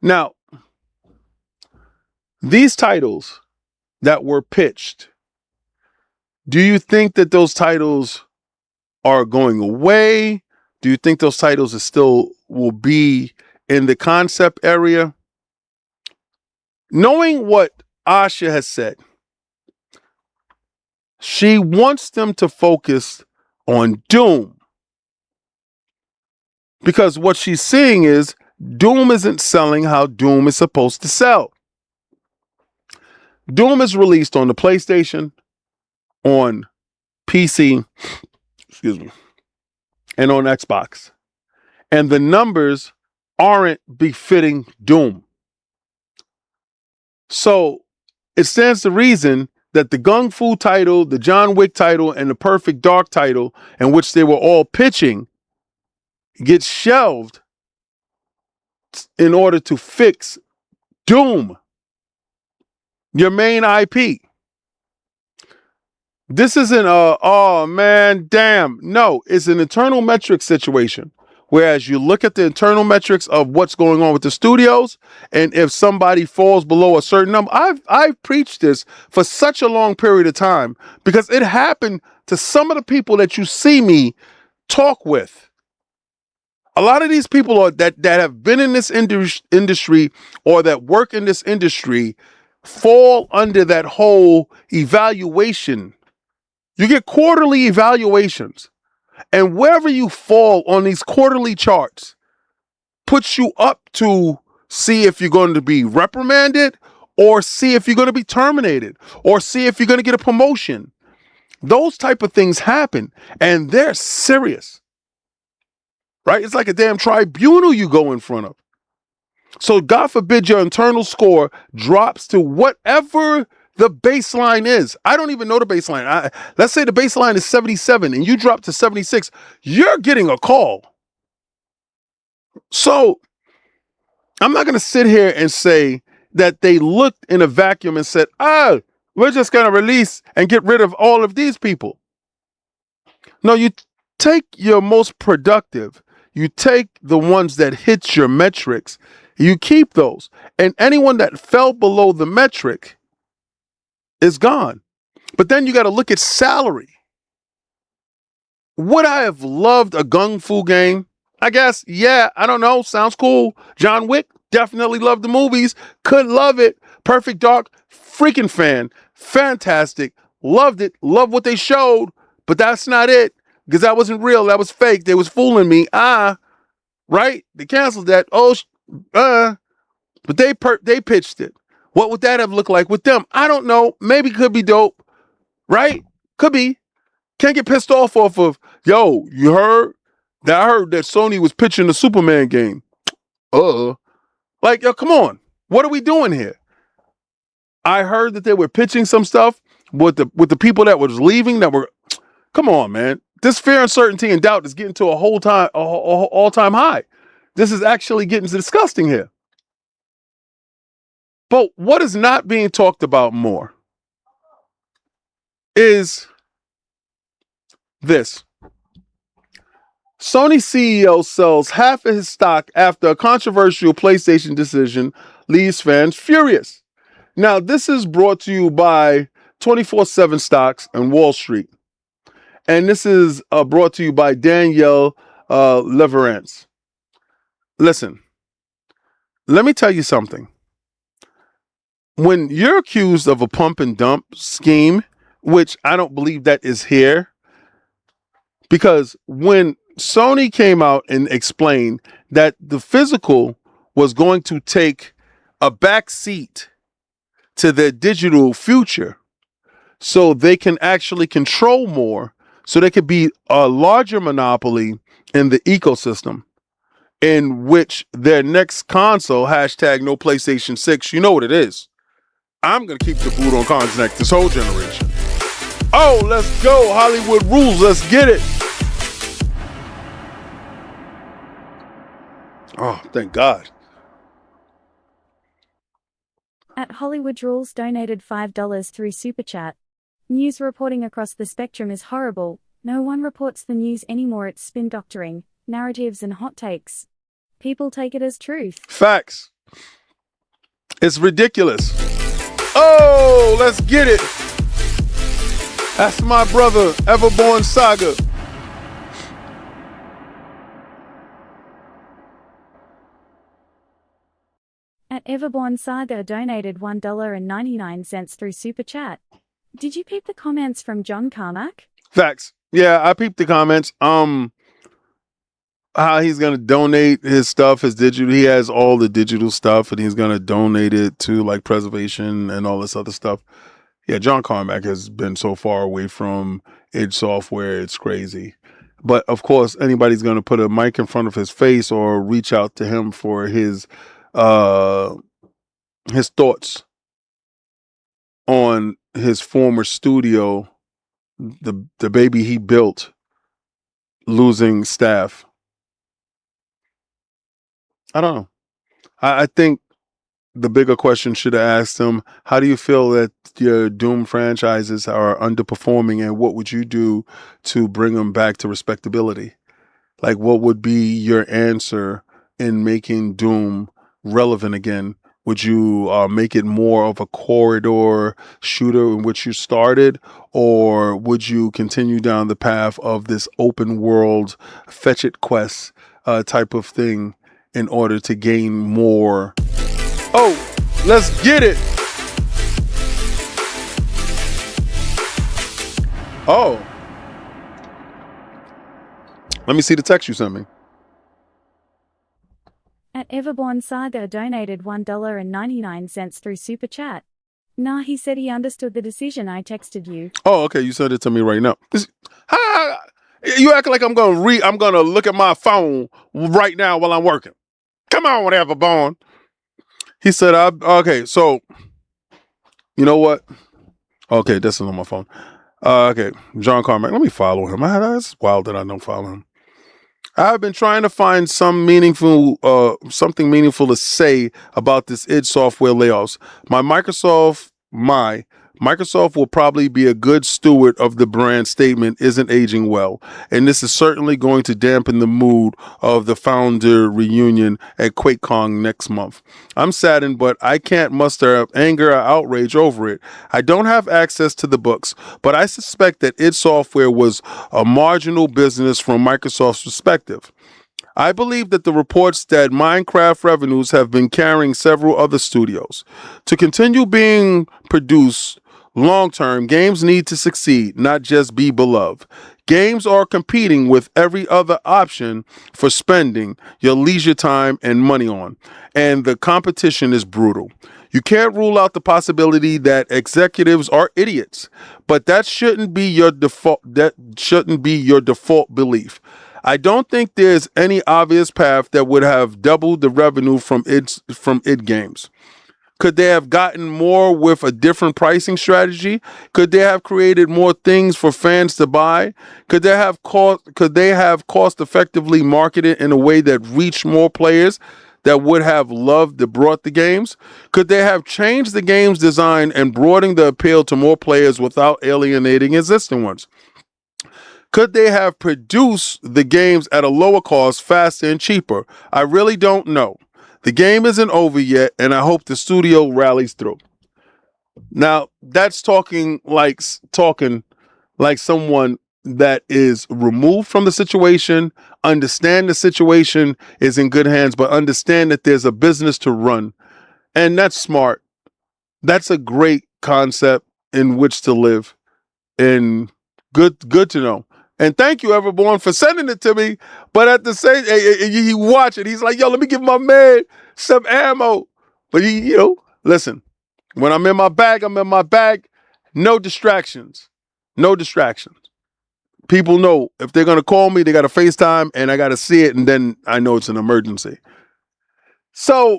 Now, these titles that were pitched, do you think that those titles are going away? Do you think those titles will be in the concept area? Knowing what Asha has said, she wants them to focus on Doom. Because what she's seeing is Doom isn't selling how Doom is supposed to sell. Doom is released on the PlayStation, on PC, and on Xbox. And the numbers aren't befitting Doom. So it stands to reason that the Gung Fu title, the John Wick title, and the Perfect Dark title, in which they were all pitching, gets shelved in order to fix Doom, your main IP. This isn't oh man, damn. No, it's an internal metrics situation. Whereas you look at the internal metrics of what's going on with the studios, and if somebody falls below a certain number, I've preached this for such a long period of time because it happened to some of the people that you see me talk with. A lot of these people that have been in this industry or that work in this industry fall under that whole evaluation. You get quarterly evaluations. And wherever you fall on these quarterly charts puts you up to see if you're going to be reprimanded or see if you're going to be terminated or see if you're going to get a promotion. Those type of things happen and they're serious, right? It's like a damn tribunal you go in front of. So God forbid your internal score drops to whatever the baseline is. I don't even know the baseline. Let's say the baseline is 77 and you drop to 76. You're getting a call. So I'm not going to sit here and say that they looked in a vacuum and said, we're just going to release and get rid of all of these people. No, you take your most productive. You take the ones that hit your metrics. You keep those. And anyone that fell below the metric is gone. But then you got to look at salary. Would I have loved a Gung Fu game? I guess, yeah, I don't know. Sounds cool. John Wick, definitely loved the movies. Could love it. Perfect Dark, freaking fan. Fantastic. Loved it. Loved what they showed. But that's not it. Because that wasn't real. That was fake. They was fooling me. Right? They canceled that. But they pitched it. What would that have looked like with them? I don't know. Maybe could be dope. Right? Could be. Can't get pissed off of, yo, you heard that? I heard that Sony was pitching the Superman game. Like, yo, come on. What are we doing here? I heard that they were pitching some stuff with the people that was leaving that were, come on, man. This fear, uncertainty, and doubt is getting to a all-time high. This is actually getting disgusting here. But what is not being talked about more is this. Sony CEO sells half of his stock after a controversial PlayStation decision leaves fans furious. Now, this is brought to you by 24/7 Stocks and Wall Street. And this is brought to you by Danielle Leverance. Listen, let me tell you something. When you're accused of a pump and dump scheme, which I don't believe that is here, because when Sony came out and explained that the physical was going to take a back seat to their digital future so they can actually control more, so they could be a larger monopoly in the ecosystem, in which their next console, hashtag no PlayStation 6, you know what it is. I'm going to keep the boot on Khan's neck this whole generation. Oh, let's go. Hollywood rules. Let's get it. Oh, thank God. At Hollywood Rules donated $5 through Super Chat. News reporting across the spectrum is horrible. No one reports the news anymore. It's spin doctoring, narratives, and hot takes. People take it as truth. Facts. It's ridiculous. Oh, let's get it. That's my brother, Everborn Saga. At Everborn Saga donated $1.99 through Super Chat. Did you peep the comments from John Carmack? Facts. Yeah, I peeped the comments. How he's gonna donate his stuff, his digital. He has all the digital stuff, and he's gonna donate it to like preservation and all this other stuff. Yeah, John Carmack has been so far away from id Software, it's crazy. But of course, anybody's gonna put a mic in front of his face or reach out to him for his thoughts on his former studio, the baby he built, losing staff. I don't know. I think the bigger question should have asked him, how do you feel that your Doom franchises are underperforming, and what would you do to bring them back to respectability? Like, what would be your answer in making Doom relevant again? Would you make it more of a corridor shooter in which you started, or would you continue down the path of this open world fetch it quest type of thing in order to gain more? Oh, let's get it. Oh, let me see the text you sent me. At Everborn Saga donated $1.99 through Super Chat. Nah, he said he understood the decision. I texted you. Oh, okay, you sent it to me right now. You acting like I'm gonna look at my phone right now while I'm working. Come on, Everborn. He said, okay, so you know what? Okay, this is on my phone. Okay, John Carmack. Let me follow him. That's wild that I don't follow him. I've been trying to find something meaningful to say about this id Software layoffs. Microsoft will probably be a good steward of the brand statement isn't aging well, and this is certainly going to dampen the mood of the founder reunion at QuakeCon next month. I'm saddened, but I can't muster up anger or outrage over it. I don't have access to the books, but I suspect that id Software was a marginal business from Microsoft's perspective. I believe that the reports that Minecraft revenues have been carrying several other studios. To continue being produced long-term, games need to succeed, not just be beloved. Games are competing with every other option for spending your leisure time and money on, and the competition is brutal. You can't rule out the possibility that executives are idiots, but that shouldn't be your default belief. I don't think there's any obvious path that would have doubled the revenue from id games. Could they have gotten more with a different pricing strategy? Could they have created more things for fans to buy? Could they have cost effectively marketed in a way that reached more players that would have loved to brought the games? Could they have changed the game's design and broadened the appeal to more players without alienating existing ones? Could they have produced the games at a lower cost, faster, and cheaper? I really don't know. The game isn't over yet, and I hope the studio rallies through. Now, that's talking like someone that is removed from the situation, understand the situation is in good hands, but understand that there's a business to run. And that's smart. That's a great concept in which to live. And good to know. And thank you, Everborn, for sending it to me. But at the same, he watch it. He's like, yo, let me give my man some ammo. But listen, when I'm in my bag, I'm in my bag. No distractions. No distractions. People know if they're going to call me, they got to FaceTime and I got to see it. And then I know it's an emergency. So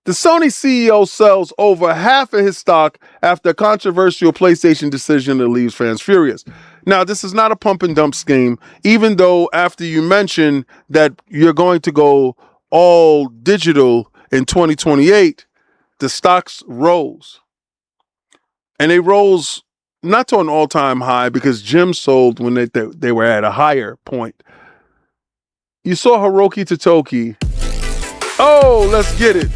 the Sony CEO sells over half of his stock after a controversial PlayStation decision that leaves fans furious. Now, this is not a pump and dump scheme, even though after you mention that you're going to go all digital in 2028, the stocks rose. And they rose not to an all-time high because Jim sold when they were at a higher point. You saw Hiroki Totoki. Oh, let's get it.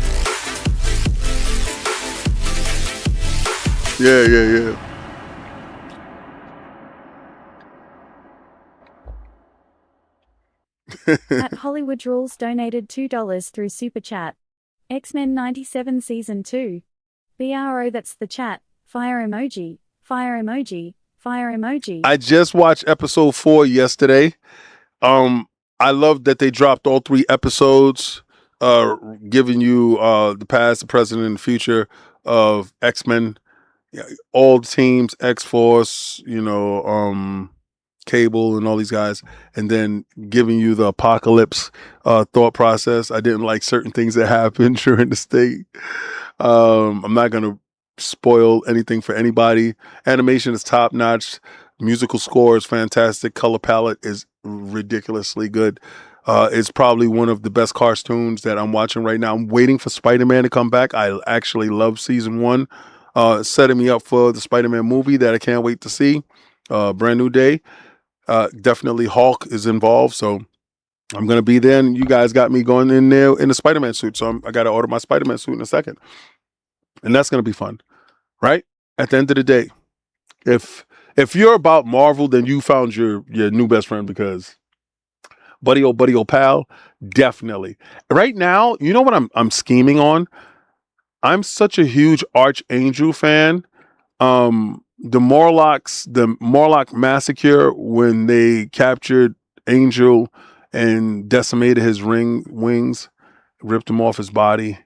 Yeah. At Hollywood Rules donated $2 through Super Chat. X-Men 97 Season 2. BRO, that's the chat. Fire emoji. Fire emoji. Fire emoji. I just watched episode 4 yesterday. I love that they dropped all 3 episodes, giving you the past, the present, and the future of X-Men. All the teams, X-Force, Cable and all these guys, and then giving you the apocalypse thought process. I didn't like certain things that happened during the state. I'm not going to spoil anything for anybody. Animation is top notch. Musical score is fantastic. Color palette is ridiculously good. It's probably one of the best cartoons that I'm watching right now. I'm waiting for Spider-Man to come back. I actually love season 1. Setting me up for the Spider-Man movie that I can't wait to see. Brand new day. Definitely Hulk is involved, so I'm going to be there, and you guys got me going in there in a Spider-Man suit, so I got to order my Spider-Man suit in a second. And that's going to be fun, right? At the end of the day, if you're about Marvel, then you found your new best friend, because buddy, oh pal, definitely. Right now, you know what I'm scheming on? I'm such a huge Archangel fan. The Morlock massacre, when they captured Angel and decimated his wings, ripped him off his body.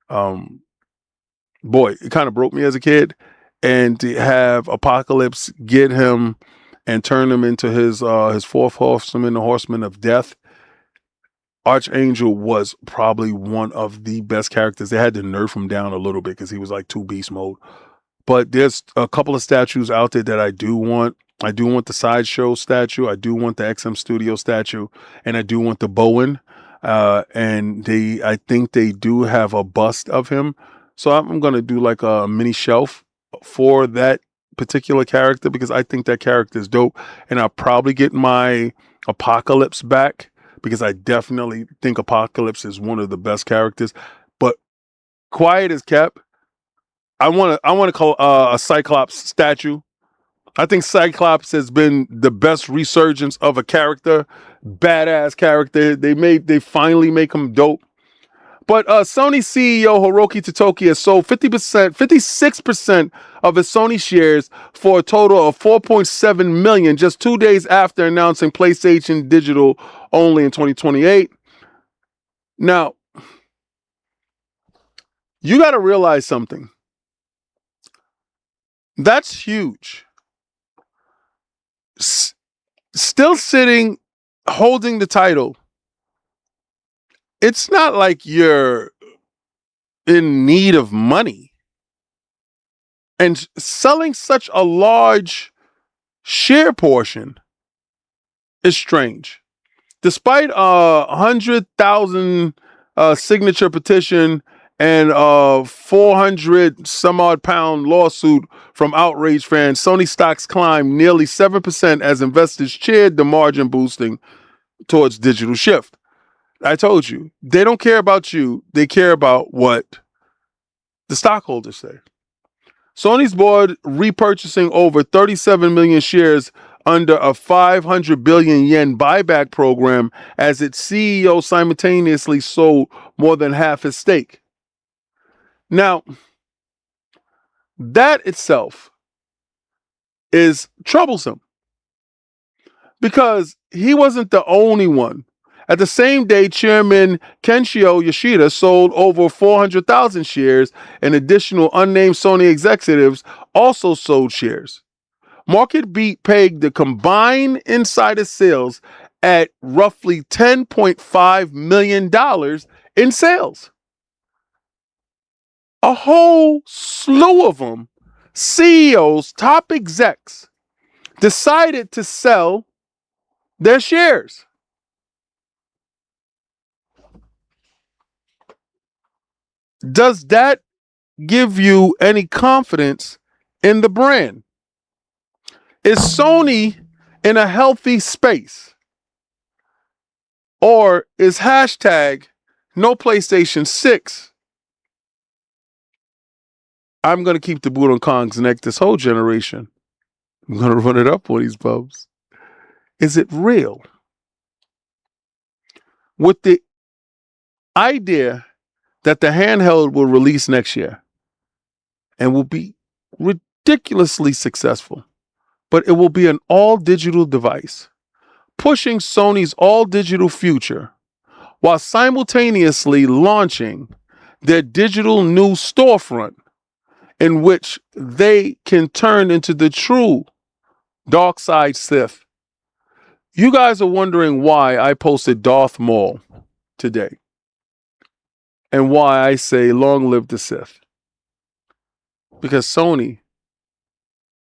Boy, it kind of broke me as a kid. And to have Apocalypse get him and turn him into his fourth horseman, the Horseman of Death. Archangel was probably one of the best characters. They had to nerf him down a little bit because he was like 2 beast mode. But there's a couple of statues out there that I do want. I do want the Sideshow statue. I do want the XM Studio statue. And I do want the Bowen. And I think they do have a bust of him. So I'm going to do like a mini shelf for that particular character, because I think that character is dope. And I'll probably get my Apocalypse back, because I definitely think Apocalypse is one of the best characters. But quiet as kept. I want to call a Cyclops statue. I think Cyclops has been the best resurgence of a character, badass character. They finally make him dope. But Sony CEO Hiroki Totoki has sold 56% of his Sony shares for a total of $4.7 million just 2 days after announcing PlayStation Digital only in 2028. Now, you got to realize something. That's huge. Still sitting holding the title, it's not like you're in need of money. And selling such a large share portion is strange. Despite a 100,000 signature petition and a 400 some odd pound lawsuit from outraged fans, Sony stocks climbed nearly 7% as investors cheered the margin boosting towards digital shift. I told you, they don't care about you. They care about what the stockholders say. Sony's board repurchasing over 37 million shares under a 500 billion yen buyback program as its CEO simultaneously sold more than half his stake. Now, that itself is troublesome because he wasn't the only one. At the same day, Chairman Kenshio Yoshida sold over 400,000 shares, and additional unnamed Sony executives also sold shares. Market Beat pegged the combined insider sales at roughly $10.5 million in sales. A whole slew of them, CEOs, top execs, decided to sell their shares. Does that give you any confidence in the brand? Is Sony in a healthy space? Or is hashtag no PlayStation 6? I'm going to keep the boot on Kong's neck this whole generation. I'm going to run it up on these bubs. Is it real? With the idea that the handheld will release next year and will be ridiculously successful, but it will be an all-digital device, pushing Sony's all-digital future while simultaneously launching their digital new storefront in which they can turn into the true dark side Sith. You guys are wondering why I posted Darth Maul today and why I say long live the Sith. Because Sony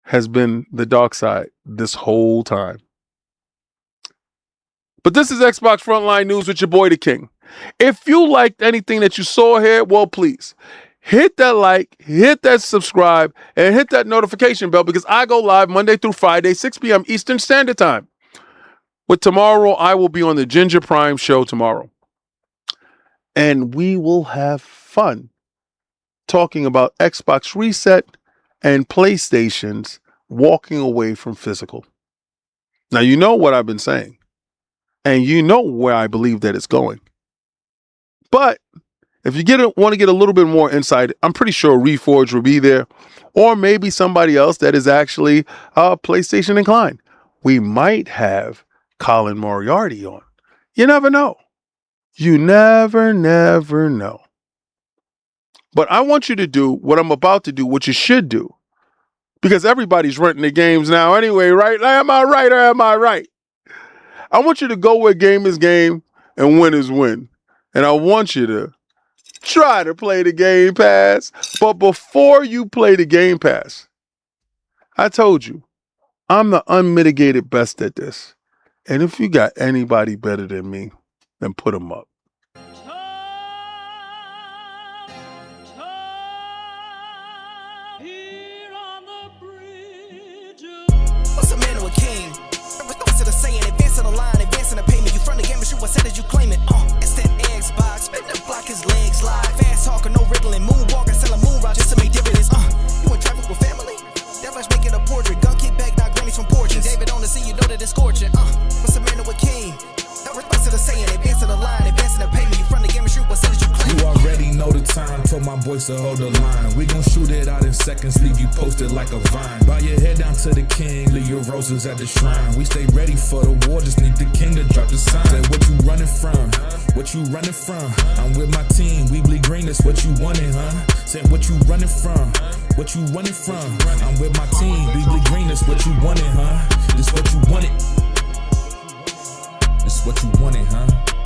has been the dark side this whole time. But this is Xbox Frontline News with your boy, The King. If you liked anything that you saw here, well, please hit that like, hit that subscribe, and hit that notification bell because I go live Monday through Friday, 6 p.m. Eastern Standard Time. With tomorrow, I will be on the Ginger Prime show tomorrow. And we will have fun talking about Xbox Reset and PlayStation's walking away from physical. Now, you know what I've been saying. And you know where I believe that it's going. But if you want to get a little bit more insight, I'm pretty sure Reforge will be there. Or maybe somebody else that is actually PlayStation inclined. We might have Colin Moriarty on. You never know. You never know. But I want you to do what I'm about to do, what you should do. Because everybody's renting the games now anyway, right? Am I right or am I right? I want you to go where game is game and win is win. And I want you to try to play the Game Pass. But before you play the Game Pass, I told you, I'm the unmitigated best at this. And if you got anybody better than me, then put them up. What's a man or a king? What's the saying? Advancing the line, advancing the payment. You front the game, and shoot what said as you claim it. It's that Xbox, spin the block, his legs slide. Fast talking, no riddling, moonwalking, selling moonrock just to make dividends. You in traffic with family? That flash making a portrait. Gun kick back, not grannies from porches. David on the scene, you know that it's scorching. What's a man or a king? What's the saying? Advancing the line, advancing the payment. You front the game, and shoot what said as you claim it. You already know the time, told my boys to hold the line. We gon' shoot it out in seconds, leave you posted like a vine. Bow your head down to the king, leave your roses at the shrine. We stay ready for the war, just need the king to drop the sign. Say what you running from, what you running from. I'm with my team, we bleed green, that's what you wanted, huh? Say what you running from, what you running from. I'm with my team, we bleed green, that's what you wanted, huh? This what you wanted. That's what you wanted, huh?